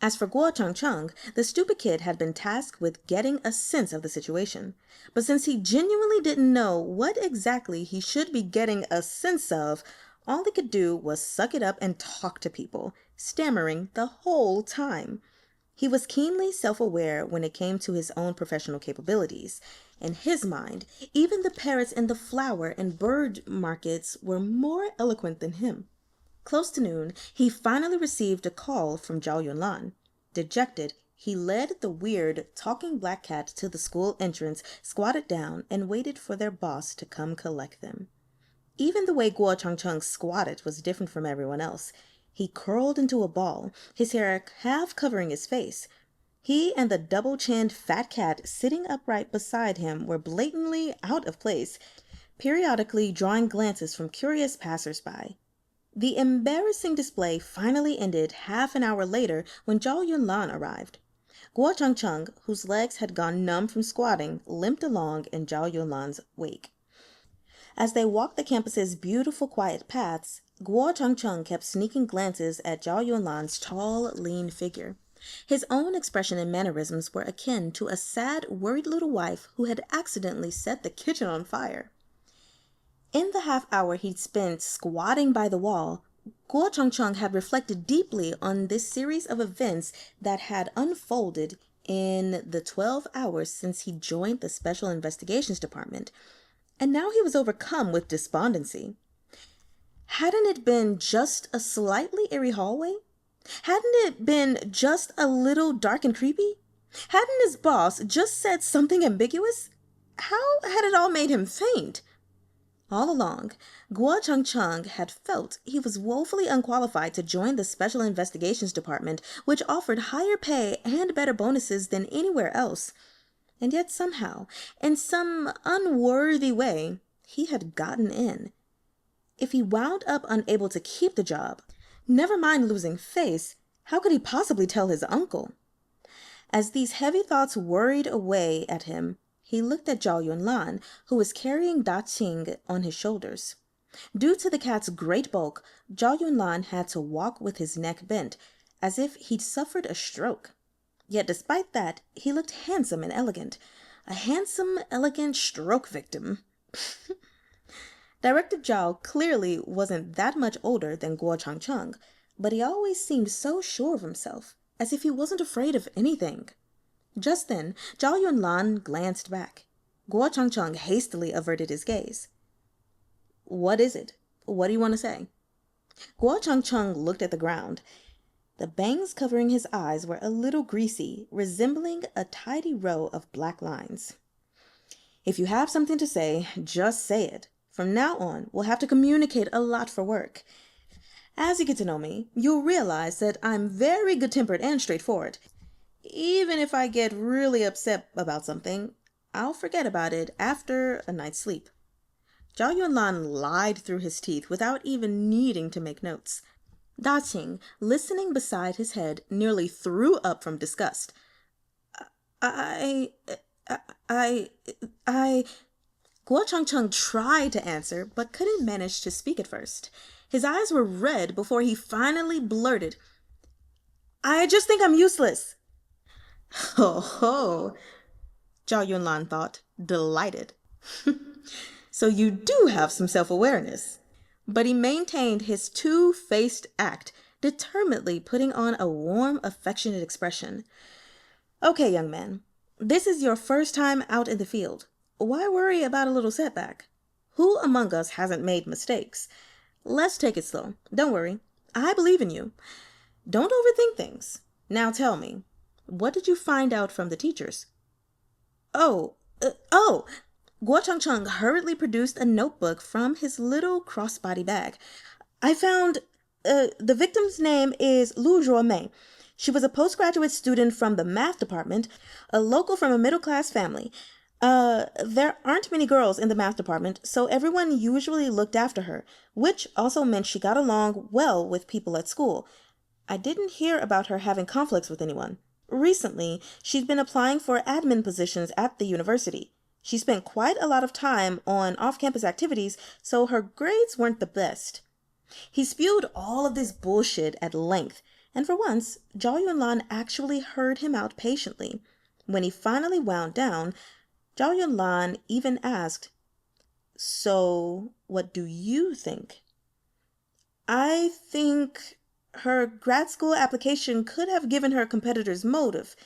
As for Changcheng, the stupid kid had been tasked with getting a sense of the situation. But since he genuinely didn't know what exactly he should be getting a sense of, all he could do was suck it up and talk to people, stammering the whole time. He was keenly self-aware when it came to his own professional capabilities. In his mind, even the parrots in the flower and bird markets were more eloquent than him. Close to noon, he finally received a call from Zhao Yunlan. Dejected, he led the weird, talking black cat to the school entrance, squatted down, and waited for their boss to come collect them. Even the way Changcheng squatted was different from everyone else. He curled into a ball, his hair half covering his face. He and the double-chinned fat cat sitting upright beside him were blatantly out of place, periodically drawing glances from curious passers-by. The embarrassing display finally ended half an hour later when Zhao Yunlan arrived. Changcheng, whose legs had gone numb from squatting, limped along in Zhao Yunlan's wake. As they walked the campus's beautiful quiet paths, Changcheng kept sneaking glances at Zhao Yunlan's tall, lean figure. His own expression and mannerisms were akin to a sad, worried little wife who had accidentally set the kitchen on fire. In the half hour he'd spent squatting by the wall, Changcheng had reflected deeply on this series of events that had unfolded in the 12 hours since he joined the Special Investigations Department, and now he was overcome with despondency. Hadn't it been just a slightly eerie hallway? Hadn't it been just a little dark and creepy? Hadn't his boss just said something ambiguous? How had it all made him faint? All along, Changcheng had felt he was woefully unqualified to join the Special Investigations Department, which offered higher pay and better bonuses than anywhere else. And yet somehow, in some unworthy way, he had gotten in. If he wound up unable to keep the job, never mind losing face, how could he possibly tell his uncle? As these heavy thoughts worried away at him, he looked at Zhao Yunlan, who was carrying Jing on his shoulders. Due to the cat's great bulk, Zhao Yunlan had to walk with his neck bent, as if he'd suffered a stroke. Yet despite that, he looked handsome and elegant. A handsome, elegant stroke victim. Director Zhao clearly wasn't that much older than Changcheng, but he always seemed so sure of himself, as if he wasn't afraid of anything. Just then, Zhao Yunlan glanced back. Changcheng hastily averted his gaze. What is it? What do you want to say? Changcheng looked at the ground. The bangs covering his eyes were a little greasy, resembling a tidy row of black lines. If you have something to say, just say it. From now on, we'll have to communicate a lot for work. As you get to know me, you'll realize that I'm very good-tempered and straightforward. Even if I get really upset about something, I'll forget about it after a night's sleep. Zhao Yunlan lied through his teeth without even needing to make notes. Jing, listening beside his head, nearly threw up from disgust. I... Gwoh Changcheng tried to answer, but couldn't manage to speak at first. His eyes were red before he finally blurted, I just think I'm useless. Ho ho, Zhao Yunlan thought, delighted. So you do have some self-awareness. But he maintained his two-faced act, determinedly putting on a warm, affectionate expression. Okay, young man, this is your first time out in the field. Why worry about a little setback? Who among us hasn't made mistakes? Let's take it slow. Don't worry. I believe in you. Don't overthink things. Now tell me, what did you find out from the teachers? Gwoh Changcheng hurriedly produced a notebook from his little crossbody bag. I found the victim's name is Lu Zhuomei. She was a postgraduate student from the math department, a local from a middle-class family. There aren't many girls in the math department, so everyone usually looked after her, which also meant she got along well with people at school. I didn't hear about her having conflicts with anyone. Recently, she's been applying for admin positions at the university. She spent quite a lot of time on off-campus activities, so her grades weren't the best. He spewed all of this bullshit at length, and for once, Zhao Yunlan actually heard him out patiently. When he finally wound down, Zhao Yunlan even asked, So, what do you think? I think her grad school application could have given her competitors motive.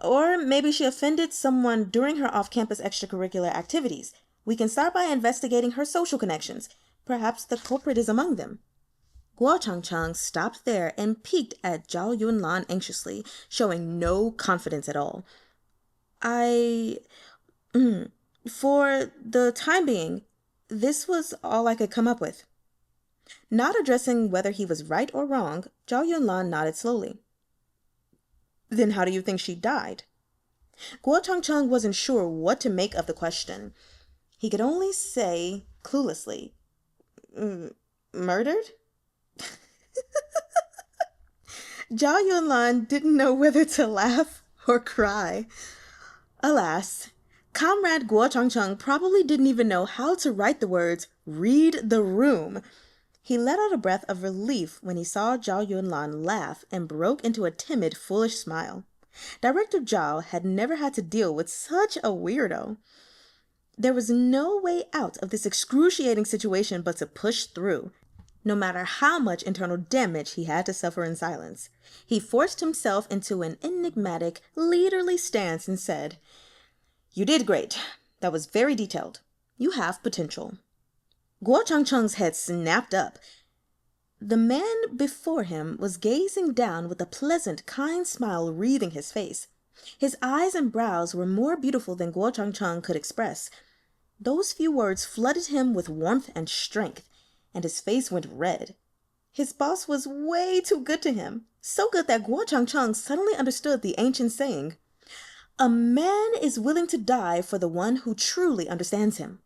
Or maybe she offended someone during her off-campus extracurricular activities. We can start by investigating her social connections. Perhaps the culprit is among them. Gwoh Changcheng stopped there and peeked at Zhao Yunlan anxiously, showing no confidence at all. For the time being, this was all I could come up with. Not addressing whether he was right or wrong, Zhao Yunlan nodded slowly. Then how do you think she died? Gwoh Changcheng wasn't sure what to make of the question. He could only say, cluelessly, murdered? Zhao Yunlan didn't know whether to laugh or cry. Alas, Comrade Gwoh Changcheng probably didn't even know how to write the words, read the room. He let out a breath of relief when he saw Zhao Yunlan laugh and broke into a timid, foolish smile. Director Zhao had never had to deal with such a weirdo. There was no way out of this excruciating situation but to push through, no matter how much internal damage he had to suffer in silence. He forced himself into an enigmatic, leaderly stance and said, You did great. That was very detailed. You have potential. Gwoh Changcheng's head snapped up. The man before him was gazing down with a pleasant, kind smile wreathing his face. His eyes and brows were more beautiful than Gwoh Changcheng could express. Those few words flooded him with warmth and strength, and his face went red. His boss was way too good to him, so good that Gwoh Changcheng suddenly understood the ancient saying, A man is willing to die for the one who truly understands him.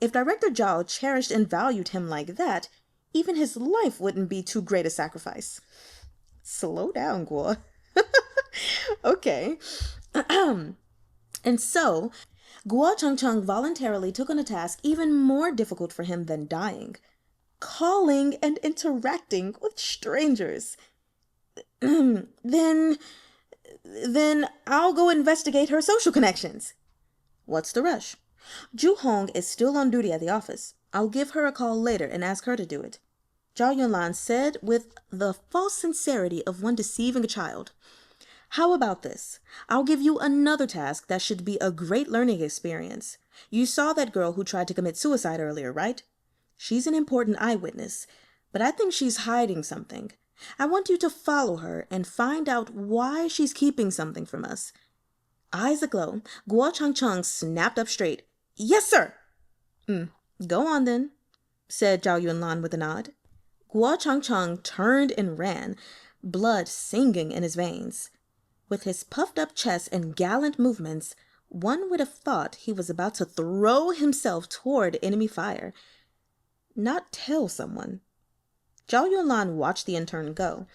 If Director Zhao cherished and valued him like that, even his life wouldn't be too great a sacrifice. Slow down, Gwoh. Okay. And so, Gwoh Changcheng voluntarily took on a task even more difficult for him than dying. Calling and interacting with strangers. Then I'll go investigate her social connections. What's the rush? Hong is still on duty at the office. I'll give her a call later and ask her to do it. Zhao Yunlan said with the false sincerity of one deceiving a child. How about this? I'll give you another task that should be a great learning experience. You saw that girl who tried to commit suicide earlier, right? She's an important eyewitness, but I think she's hiding something. I want you to follow her and find out why she's keeping something from us. Eyes aglow, Changcheng snapped up straight. Yes, sir! Go on then, said Zhao Yunlan with a nod. Changcheng turned and ran, blood singing in his veins. With his puffed up chest and gallant movements, one would have thought he was about to throw himself toward enemy fire. Not tell someone. Zhao Yunlan watched the intern go.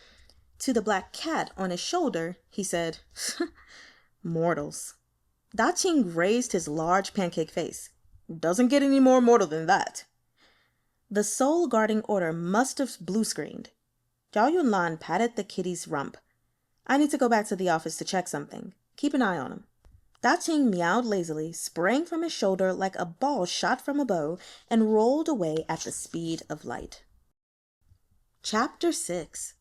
To the black cat on his shoulder, he said, Mortals. Jing raised his large pancake face. Doesn't get any more mortal than that. The soul guarding order must have blue screened. Zhao Yunlan patted the kitty's rump. I need to go back to the office to check something. Keep an eye on him. Jing meowed lazily, sprang from his shoulder like a ball shot from a bow, and rolled away at the speed of light. Chapter 6.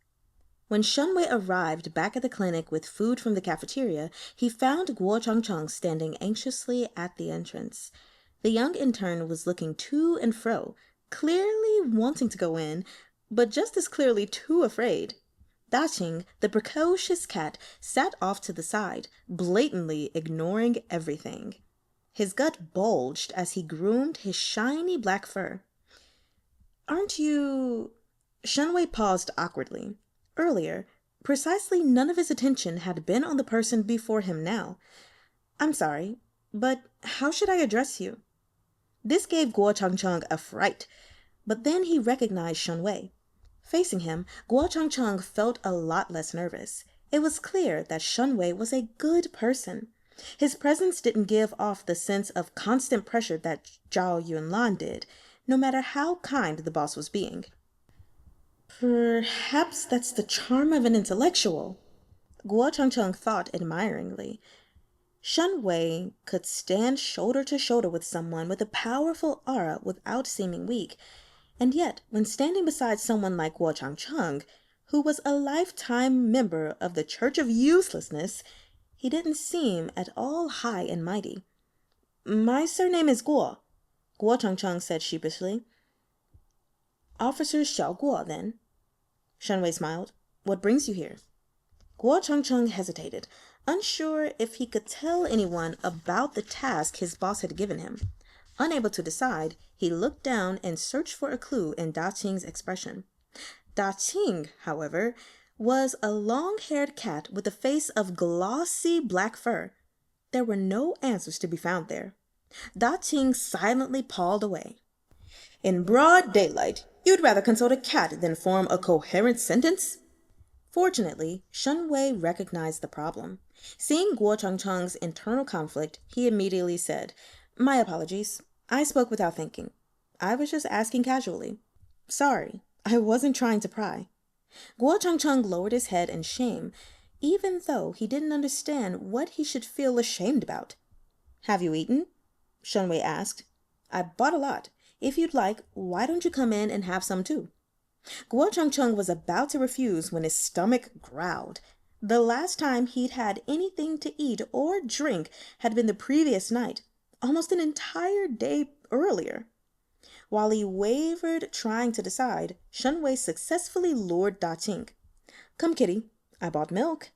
When Shun Way arrived back at the clinic with food from the cafeteria, he found Changcheng standing anxiously at the entrance. The young intern was looking to and fro, clearly wanting to go in, but just as clearly too afraid. Jing, the precocious cat, sat off to the side, blatantly ignoring everything. His gut bulged as he groomed his shiny black fur. Aren't you... Shen Wei paused awkwardly. Earlier, precisely none of his attention had been on the person before him now. I'm sorry, but how should I address you? This gave Changcheng a fright, but then he recognized Shen Wei. Facing him, Changcheng felt a lot less nervous. It was clear that Shun Way was a good person. His presence didn't give off the sense of constant pressure that Zhao Yunlan did, no matter how kind the boss was being. Perhaps that's the charm of an intellectual, Changcheng thought admiringly. Shun Way could stand shoulder to shoulder with someone with a powerful aura without seeming weak. And yet, when standing beside someone like Changcheng, who was a lifetime member of the Church of Uselessness, he didn't seem at all high and mighty. My surname is Gwoh, Changcheng said sheepishly. Officer Gwoh, then. Shen Wei smiled. What brings you here? Changcheng hesitated, unsure if he could tell anyone about the task his boss had given him. Unable to decide, he looked down and searched for a clue in Jing's expression. Jing, however, was a long-haired cat with a face of glossy black fur. There were no answers to be found there. Jing silently pawed away. In broad daylight, you'd rather consult a cat than form a coherent sentence? Fortunately, Shun Wei recognized the problem. Seeing Changcheng's internal conflict, he immediately said, My apologies. I spoke without thinking. I was just asking casually. Sorry, I wasn't trying to pry. Changcheng lowered his head in shame, even though he didn't understand what he should feel ashamed about. Have you eaten? Shun Wei asked. I bought a lot. If you'd like, why don't you come in and have some too? Changcheng was about to refuse when his stomach growled. The last time he'd had anything to eat or drink had been the previous night, almost an entire day earlier. While he wavered, trying to decide, Shun Wei successfully lured Jing. Come, kitty. I bought milk.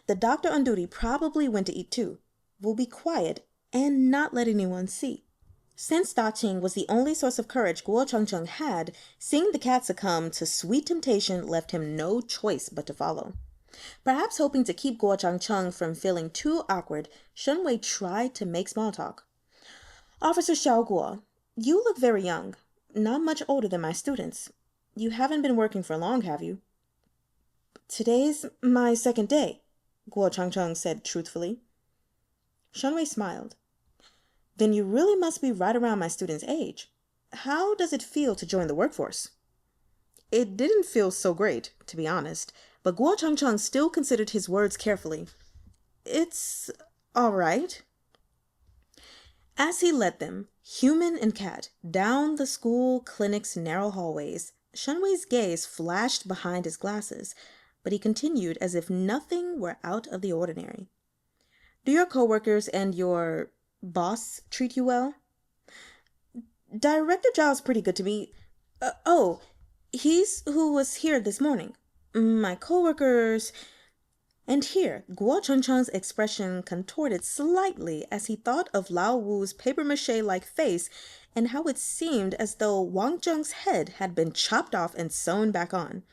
The doctor on duty probably went to eat too. We'll be quiet and not let anyone see. Since Jing was the only source of courage Changcheng had, seeing the cat succumb to sweet temptation left him no choice but to follow. Perhaps hoping to keep Changcheng from feeling too awkward, Shun Wei tried to make small talk. Officer Gwoh, you look very young, not much older than my students. You haven't been working for long, have you? Today's my second day, Changcheng said truthfully. Shun Wei smiled. Then you really must be right around my student's age. How does it feel to join the workforce? It didn't feel so great, to be honest, but Changcheng still considered his words carefully. It's all right. As he led them, human and cat, down the school clinic's narrow hallways, Shun Wei's gaze flashed behind his glasses. but he continued as if nothing were out of the ordinary. Do your coworkers and your boss treat you well? Director Zhao's pretty good to me. He's who was here this morning. My coworkers... And here, Changcheng's expression contorted slightly as he thought of Lao Wu's papier-mâché-like face and how it seemed as though Wang Zheng's head had been chopped off and sewn back on.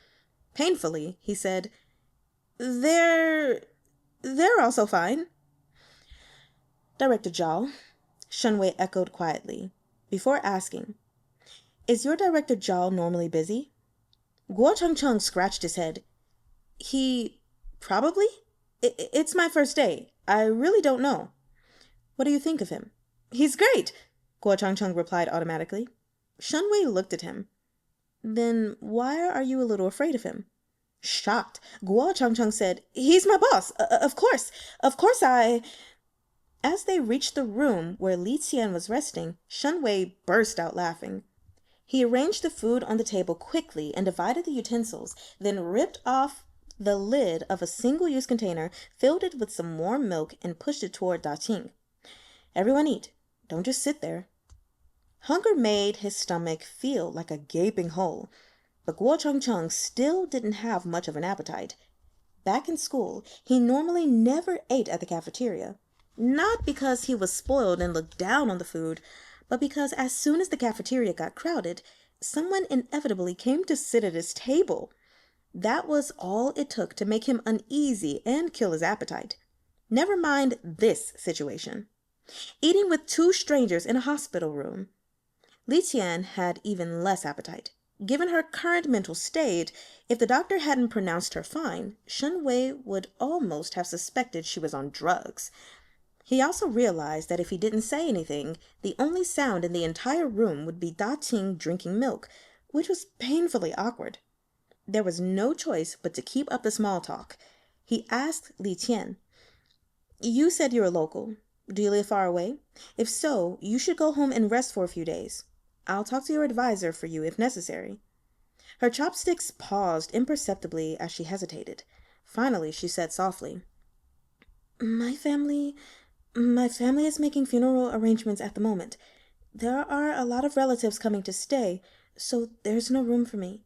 Painfully, he said, They're also fine. Director Zhao, Shun Way echoed quietly, before asking, Is your Director Zhao normally busy? Changcheng scratched his head. Probably? It's my first day. I really don't know. What do you think of him? He's great, Changcheng replied automatically. Shun Wei looked at him. Then why are you a little afraid of him? Shocked, Changcheng said, He's my boss. Of course I... As they reached the room where Qian was resting, Shun Wei burst out laughing. He arranged the food on the table quickly and divided the utensils, then ripped off the lid of a single-use container, filled it with some warm milk, and pushed it toward Jing. Everyone eat. Don't just sit there. Hunger made his stomach feel like a gaping hole, but Changcheng still didn't have much of an appetite. Back in school, he normally never ate at the cafeteria, not because he was spoiled and looked down on the food, but because as soon as the cafeteria got crowded, someone inevitably came to sit at his table. That was all it took to make him uneasy and kill his appetite. Never mind this situation. Eating with two strangers in a hospital room. Qian had even less appetite. Given her current mental state, if the doctor hadn't pronounced her fine, Shun Wei would almost have suspected she was on drugs. He also realized that if he didn't say anything, the only sound in the entire room would be Jing drinking milk, which was painfully awkward. There was no choice but to keep up the small talk. He asked Qian, You said you're a local. Do you live far away? If so, you should go home and rest for a few days. I'll talk to your advisor for you if necessary. Her chopsticks paused imperceptibly as she hesitated. Finally, she said softly, My family is making funeral arrangements at the moment. There are a lot of relatives coming to stay, so there's no room for me.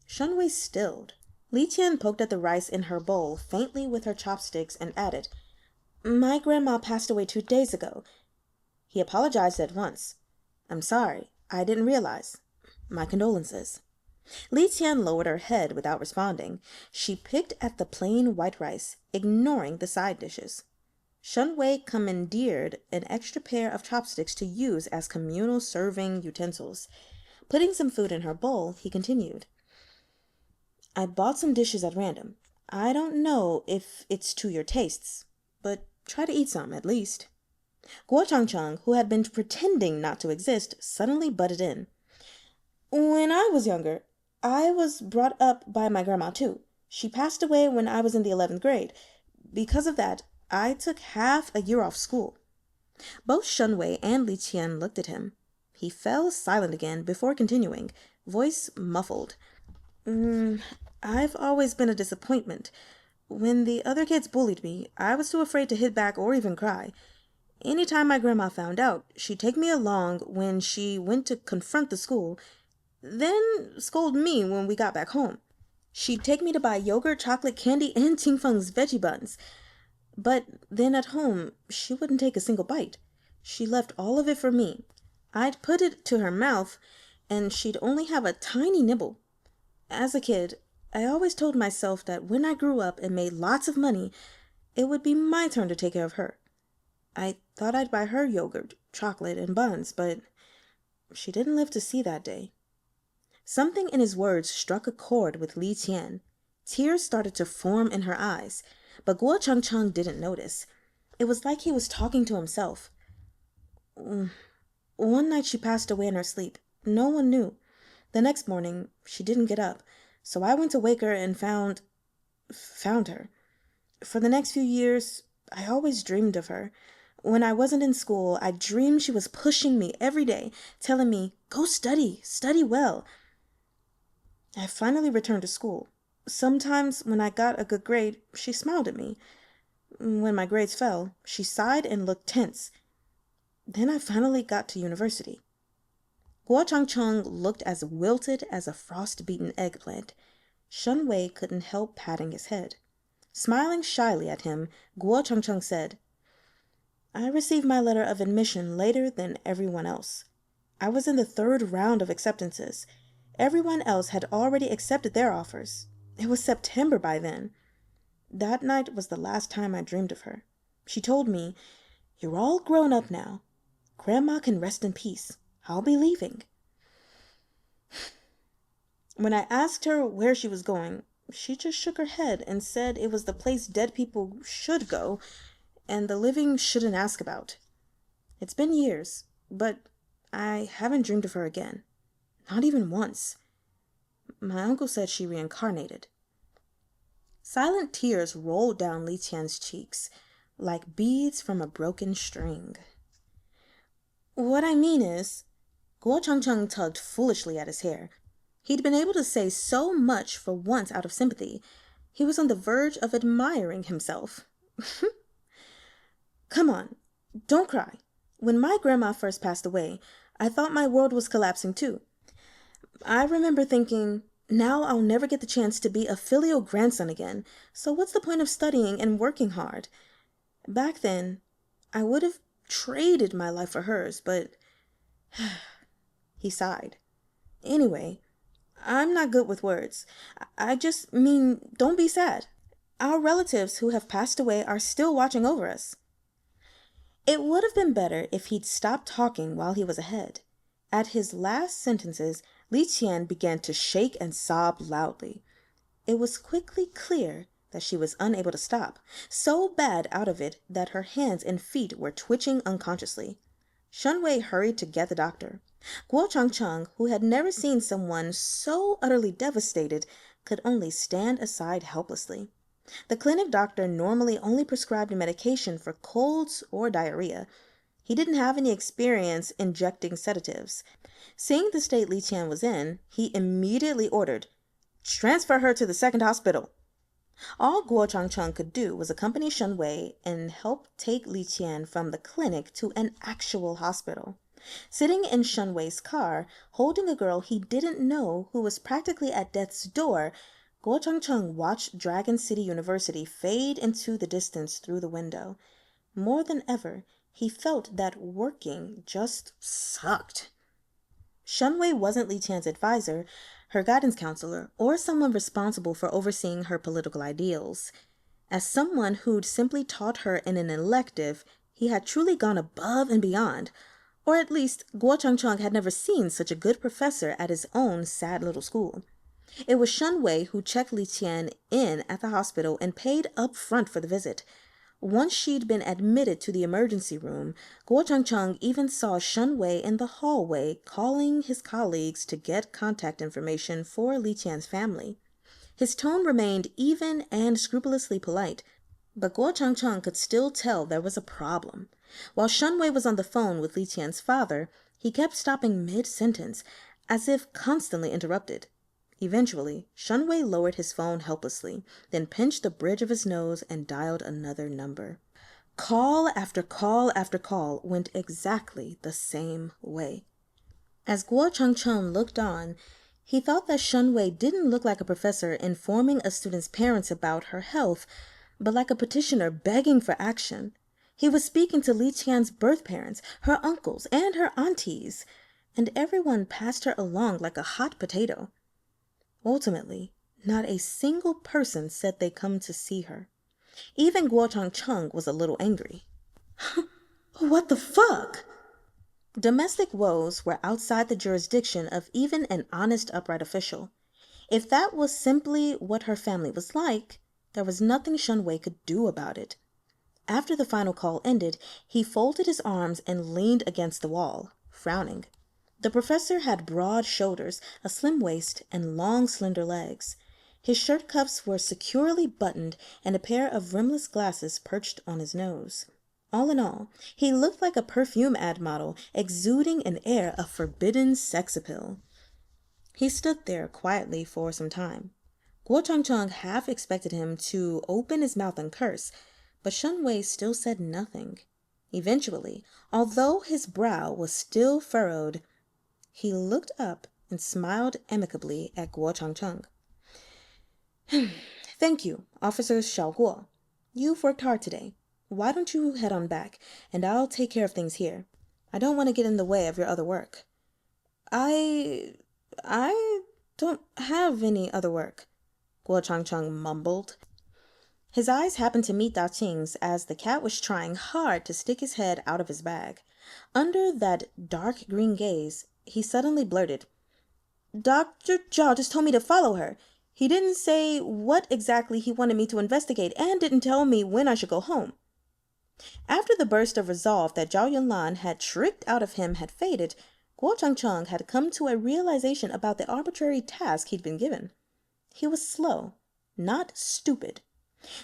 Shun Wei stilled. Qian poked at the rice in her bowl faintly with her chopsticks and added, My grandma passed away 2 days ago. He apologized at once. I'm sorry. I didn't realize. My condolences. Qian lowered her head without responding. She picked at the plain white rice, ignoring the side dishes. Shun Wei commandeered an extra pair of chopsticks to use as communal serving utensils. Putting some food in her bowl, he continued, I bought some dishes at random. I don't know if it's to your tastes, but try to eat some at least. Changcheng, who had been pretending not to exist, suddenly butted in. When I was younger, I was brought up by my grandma too. She passed away when I was in the 11th grade. Because of that, I took half a year off school. Both Shun Wei and Qian looked at him. He fell silent again before continuing, voice muffled. I've always been a disappointment. When the other kids bullied me, I was too afraid to hit back or even cry. Anytime my grandma found out, she'd take me along when she went to confront the school, then scold me when we got back home. She'd take me to buy yogurt, chocolate, candy, and Ting Feng's veggie buns. But then at home, she wouldn't take a single bite. She left all of it for me. I'd put it to her mouth, and she'd only have a tiny nibble. As a kid, I always told myself that when I grew up and made lots of money, it would be my turn to take care of her. I thought I'd buy her yogurt, chocolate, and buns, but she didn't live to see that day. Something in his words struck a chord with Qian. Tears started to form in her eyes, but Changcheng didn't notice. It was like he was talking to himself. One night she passed away in her sleep. No one knew. The next morning, she didn't get up, so I went to wake her and found her. For the next few years, I always dreamed of her. When I wasn't in school, I dreamed she was pushing me every day, telling me, go study well. I finally returned to school. Sometimes when I got a good grade, she smiled at me. When my grades fell, she sighed and looked tense. Then I finally got to university. Changcheng looked as wilted as a frost-beaten eggplant. Shun Way couldn't help patting his head. Smiling shyly at him, Changcheng said, I received my letter of admission later than everyone else. I was in the 3rd round of acceptances. Everyone else had already accepted their offers. It was September by then. That night was the last time I dreamed of her. She told me, You're all grown up now. Grandma can rest in peace. I'll be leaving. When I asked her where she was going, she just shook her head and said it was the place dead people should go and the living shouldn't ask about. It's been years, but I haven't dreamed of her again. Not even once. My uncle said she reincarnated. Silent tears rolled down Li Qian's cheeks, like beads from a broken string. What I mean is, Changcheng tugged foolishly at his hair. He'd been able to say so much for once out of sympathy. He was on the verge of admiring himself. Come on, don't cry. When my grandma first passed away, I thought my world was collapsing too. I remember thinking, now I'll never get the chance to be a filial grandson again, so what's the point of studying and working hard? Back then, I would have traded my life for hers, but... He sighed. Anyway, I'm not good with words. I just mean, don't be sad. Our relatives who have passed away are still watching over us. It would have been better if he'd stopped talking while he was ahead. At his last sentences, Li Qian began to shake and sob loudly. It was quickly clear that she was unable to stop, so bad out of it that her hands and feet were twitching unconsciously. Shun Way hurried to get the doctor. Changcheng, who had never seen someone so utterly devastated, could only stand aside helplessly. The clinic doctor normally only prescribed medication for colds or diarrhea. He didn't have any experience injecting sedatives. Seeing the state Li Qian was in, he immediately ordered, Transfer her to the 2nd hospital. All Changcheng could do was accompany Shun Wei and help take Li Qian from the clinic to an actual hospital. Sitting in Shun Wei's car, holding a girl he didn't know who was practically at death's door, Changcheng watched Dragon City University fade into the distance through the window. More than ever, he felt that working just sucked. Shun Wei wasn't Li Qian's advisor, her guidance counselor, or someone responsible for overseeing her political ideals. As someone who'd simply taught her in an elective, he had truly gone above and beyond, or at least Changcheng had never seen such a good professor at his own sad little school. It was Shun Wei who checked Li Qian in at the hospital and paid up front for the visit. Once she'd been admitted to the emergency room, Changcheng even saw Shun Wei in the hallway calling his colleagues to get contact information for Li Qian's family. His tone remained even and scrupulously polite, but Changcheng could still tell there was a problem. While Shun Wei was on the phone with Li Qian's father, he kept stopping mid-sentence, as if constantly interrupted. Eventually, Shun Wei lowered his phone helplessly, then pinched the bridge of his nose and dialed another number. Call after call after call went exactly the same way. As Changcheng looked on, he thought that Shun Wei didn't look like a professor informing a student's parents about her health, but like a petitioner begging for action. He was speaking to Li Qian's birth parents, her uncles, and her aunties, and everyone passed her along like a hot potato. Ultimately, not a single person said they'd come to see her. Even Changcheng was a little angry. What the fuck? Domestic woes were outside the jurisdiction of even an honest, upright official. If that was simply what her family was like, there was nothing Shun Wei could do about it. After the final call ended, he folded his arms and leaned against the wall, frowning. The professor had broad shoulders, a slim waist, and long, slender legs. His shirt cuffs were securely buttoned, and a pair of rimless glasses perched on his nose. All in all, he looked like a perfume ad model, exuding an air of forbidden sex appeal. He stood there quietly for some time. Changcheng half expected him to open his mouth and curse, but Shun Wei still said nothing. Eventually, although his brow was still furrowed, he looked up and smiled amicably at Changcheng. Thank you, Officer Gwoh-uh. You've worked hard today. Why don't you head on back, and I'll take care of things here. I don't want to get in the way of your other work. I don't have any other work, Changcheng mumbled. His eyes happened to meet Da Qing's as the cat was trying hard to stick his head out of his bag. Under that dark green gaze, he suddenly blurted, Dr. Zhao just told me to follow her. He didn't say what exactly he wanted me to investigate and didn't tell me when I should go home. After the burst of resolve that Zhao Yunlan had tricked out of him had faded, Changcheng had come to a realization about the arbitrary task he'd been given. He was slow, not stupid.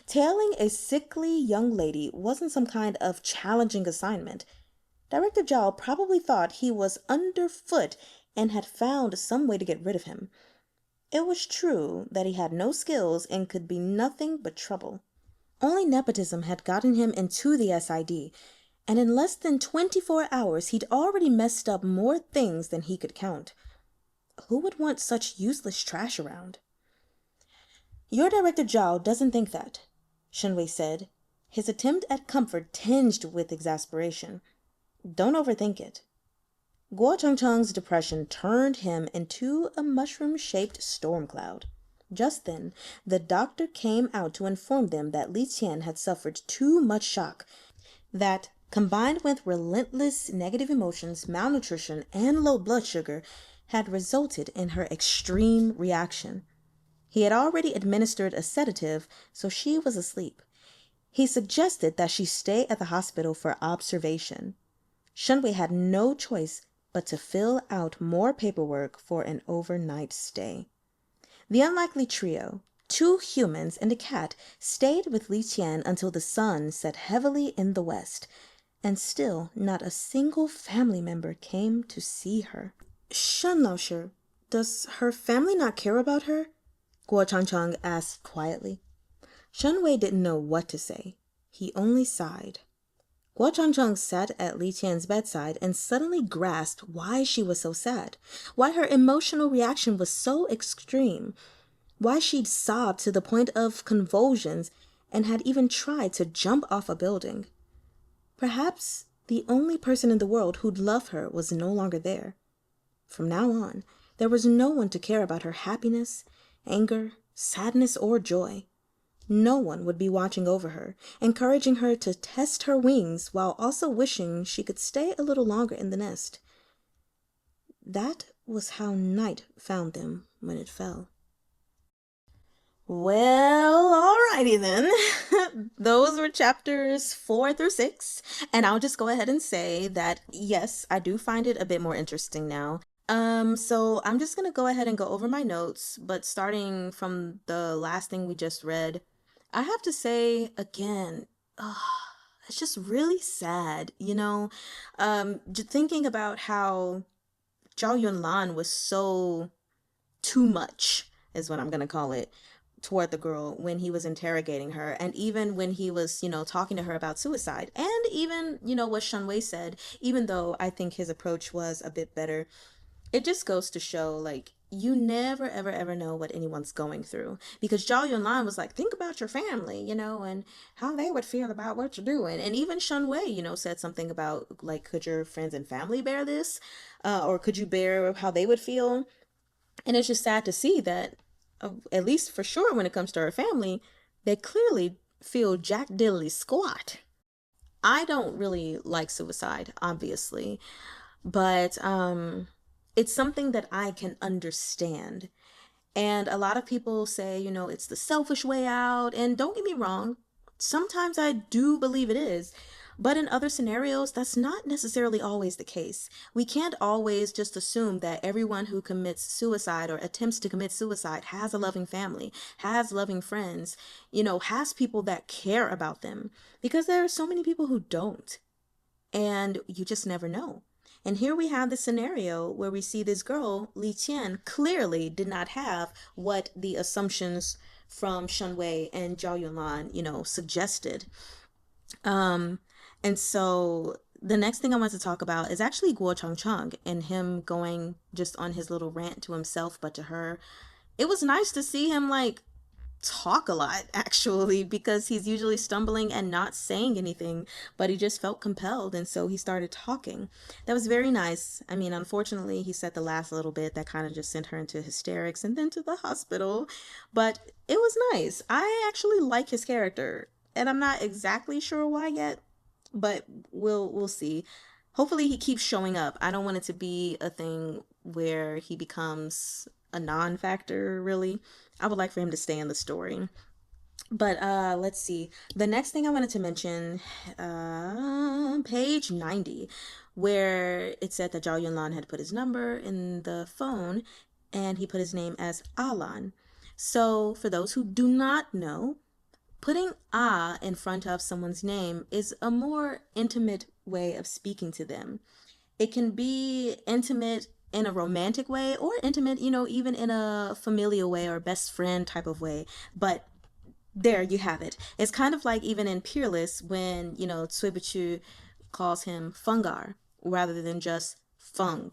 Tailing a sickly young lady wasn't some kind of challenging assignment. Director Zhao probably thought he was underfoot and had found some way to get rid of him. It was true that he had no skills and could be nothing but trouble. Only nepotism had gotten him into the SID, and in less than 24 hours he'd already messed up more things than he could count. Who would want such useless trash around? Your Director Zhao doesn't think that, Shen Wei said, his attempt at comfort tinged with exasperation. Don't overthink it. Changcheng's depression turned him into a mushroom-shaped storm cloud. Just then, the doctor came out to inform them that Qian had suffered too much shock, that, combined with relentless negative emotions, malnutrition, and low blood sugar, had resulted in her extreme reaction. He had already administered a sedative, so she was asleep. He suggested that she stay at the hospital for observation. Shun Wei had no choice but to fill out more paperwork for an overnight stay. The unlikely trio, 2 humans and a cat, stayed with Qian until the sun set heavily in the west, and still not a single family member came to see her. Shen Laosher, does her family not care about her? Changcheng asked quietly. Shun Wei didn't know what to say. He only sighed. Changcheng sat at Qian's bedside and suddenly grasped why she was so sad, why her emotional reaction was so extreme, why she'd sobbed to the point of convulsions and had even tried to jump off a building. Perhaps the only person in the world who'd love her was no longer there. From now on, there was no one to care about her happiness, anger, sadness, or joy. No one would be watching over her, encouraging her to test her wings while also wishing she could stay a little longer in the nest. That was how night found them when it fell. Well, alrighty then. Those were chapters 4 through 6, and I'll just go ahead and say that, yes, I do find it a bit more interesting now. So I'm just gonna go ahead and go over my notes, but starting from the last thing we just read, I have to say again, it's just really sad, thinking about how Zhao Yunlan was so too much, is what I'm gonna call it, toward the girl when he was interrogating her, and even when he was, talking to her about suicide, and even, what Shun Wei said, even though I think his approach was a bit better. It just goes to show, like, you never, ever, ever know what anyone's going through. Because Zhao Yunlan was like, think about your family, and how they would feel about what you're doing. And even Shun Wei, said something about, like, could your friends and family bear this? Or could you bear how they would feel? And it's just sad to see that, at least for sure when it comes to her family, they clearly feel jack diddly squat. I don't really like suicide, obviously. But, it's something that I can understand. And a lot of people say, it's the selfish way out. And don't get me wrong, sometimes I do believe it is. But in other scenarios, that's not necessarily always the case. We can't always just assume that everyone who commits suicide or attempts to commit suicide has a loving family, has loving friends, has people that care about them. Because there are so many people who don't. And you just never know. And here we have the scenario where we see this girl, Li Qian, clearly did not have what the assumptions from Shun Way and Zhao Yunlan, suggested. And so the next thing I want to talk about is actually Guo Changcheng and him going just on his little rant to himself, but to her. It was nice to see him like talk a lot actually, because he's usually stumbling and not saying anything, but he just felt compelled, and so he started talking. That was very nice. I mean, unfortunately he said the last little bit that kind of just sent her into hysterics and then to the hospital, but it was nice. I actually like his character, and I'm not exactly sure why yet, but we'll see. Hopefully he keeps showing up. I don't want it to be a thing where he becomes a non-factor, really. I would like for him to stay in the story. But let's see. The next thing I wanted to mention, page 90, where it said that Zhao Yunlan had put his number in the phone and he put his name as Alan. So for those who do not know, putting "ah" in front of someone's name is a more intimate way of speaking to them. It can be intimate in a romantic way or intimate, even in a familial way or best friend type of way. But there you have it. It's kind of like even in Peerless when, Tsuibuchu calls him Fungar rather than just Feng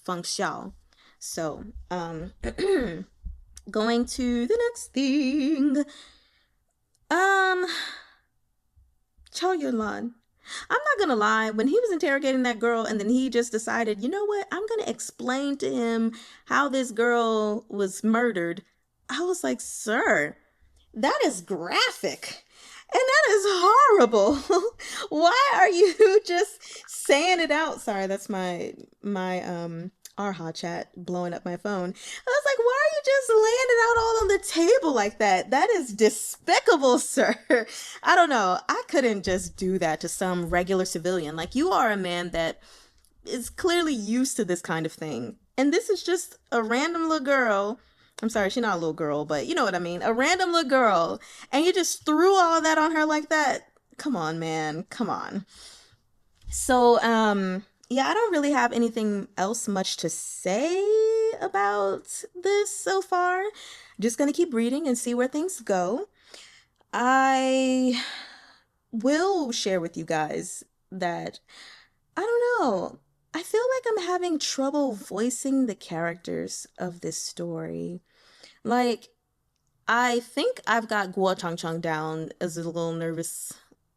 Xiao. So, going to the next thing. Chao Yunlan. I'm not gonna lie, when he was interrogating that girl and then he just decided, you know what, I'm gonna explain to him how this girl was murdered, I was like, sir, that is graphic. And that is horrible. Why are you just saying it out? Sorry, that's my Arha chat blowing up my phone. I was like, why are you just laying it out all on the table like that? That is despicable, sir. I don't know. I couldn't just do that to some regular civilian. Like, you are a man that is clearly used to this kind of thing. And this is just a random little girl. I'm sorry, she's not a little girl, but you know what I mean. A random little girl. And you just threw all that on her like that. Come on, man. Come on. So, yeah, I don't really have anything else much to say about this so far. Just gonna keep reading and see where things go. I will share with you guys that, I don't know, I feel like I'm having trouble voicing the characters of this story. Like, I think I've got Guo Changcheng down as a little nervous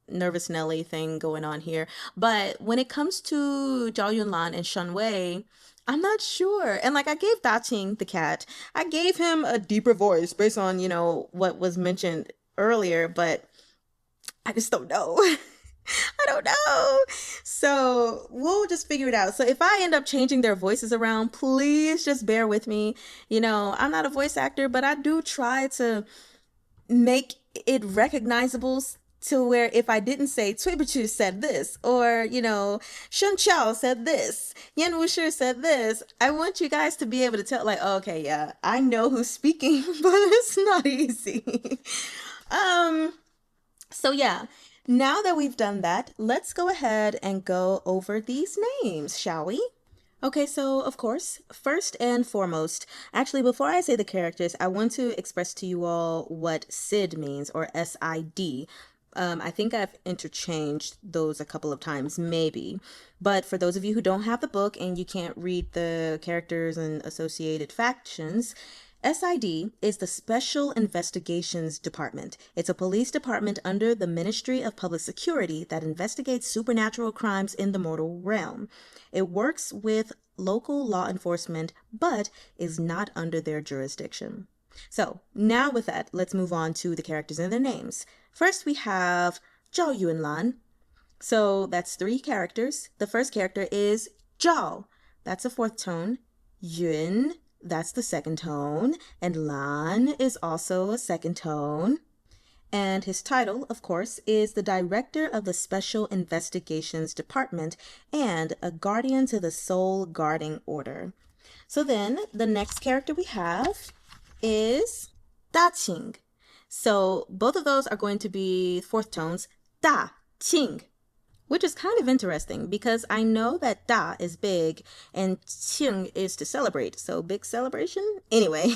Nelly thing going on here. But when it comes to Zhao Yunlan and Shun Way, I'm not sure. And like, I gave Da Qing, the cat, I gave him a deeper voice based on, what was mentioned earlier, but I just don't know. I don't know. So we'll just figure it out. So if I end up changing their voices around, please just bear with me. I'm not a voice actor, but I do try to make it recognizable to where if I didn't say Tsuibuchu said this, or, Shun Chao said this, Yan Wushi said this, I want you guys to be able to tell, like, oh, okay, yeah, I know who's speaking, but it's not easy. So yeah, now that we've done that, let's go ahead and go over these names, shall we? Okay, so of course, first and foremost, actually, before I say the characters, I want to express to you all what Sid means, or S-I-D. I think I've interchanged those a couple of times, maybe. But for those of you who don't have the book and you can't read the characters and associated factions, SID is the Special Investigations Department. It's a police department under the Ministry of Public Security that investigates supernatural crimes in the mortal realm. It works with local law enforcement, but is not under their jurisdiction. So now with that, let's move on to the characters and their names. First, we have Zhao Yunlan. So that's 3 characters. The first character is Zhao. That's a 4th tone. Yun, that's the 2nd tone. And Lan is also a 2nd tone. And his title, of course, is the Director of the Special Investigations Department and a Guardian to the Soul Guarding Order. So then the next character we have is Da Qing. So both of those are going to be 4th tones. Da Qing. which is kind of interesting because I know that Da is big and Qing is to celebrate. So big celebration. Anyway,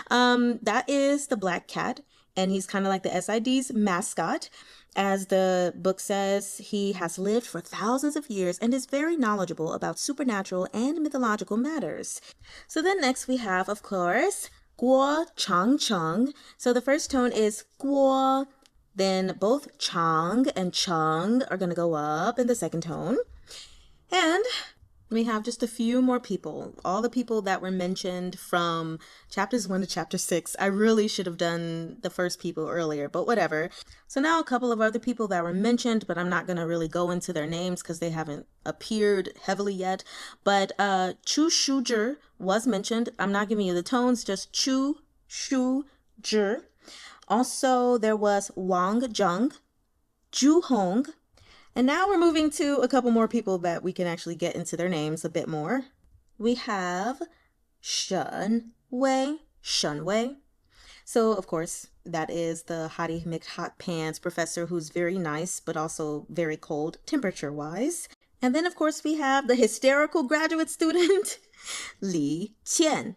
that is the black cat, and he's kind of like the SID's mascot. As the book says, he has lived for thousands of years and is very knowledgeable about supernatural and mythological matters. So then next we have, of course, Gwoh Changcheng. So the first tone is Gwoh. Then both Chang and Chung are going to go up in the second tone. And we have just a few more people. All the people that were mentioned from chapters 1 to chapter 6. I really should have done the first people earlier, but whatever. So now a couple of other people that were mentioned, but I'm not going to really go into their names because they haven't appeared heavily yet. But Chu Shujer was mentioned. I'm not giving you the tones, just Chu Shujer. Also, there was Wang Zheng, Zhu Hong, and now we're moving to a couple more people that we can actually get into their names a bit more. We have Shun Way, Shun Way. So, of course, that is the hottie McHot Pants professor who's very nice, but also very cold temperature-wise. And then, of course, we have the hysterical graduate student, Qian.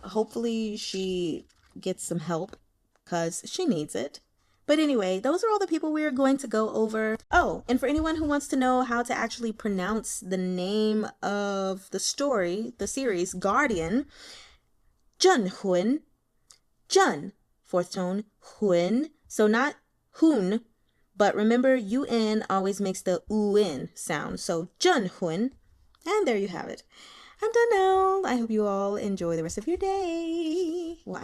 Hopefully she gets some help because she needs it. But anyway, those are all the people we are going to go over. Oh, and for anyone who wants to know how to actually pronounce the name of the story, the series, Guardian, Jun, fourth tone, Hun. So not Hun, but remember UN always makes the U-in sound. So Jun. And there you have it. I'm done now. I hope you all enjoy the rest of your day. Well,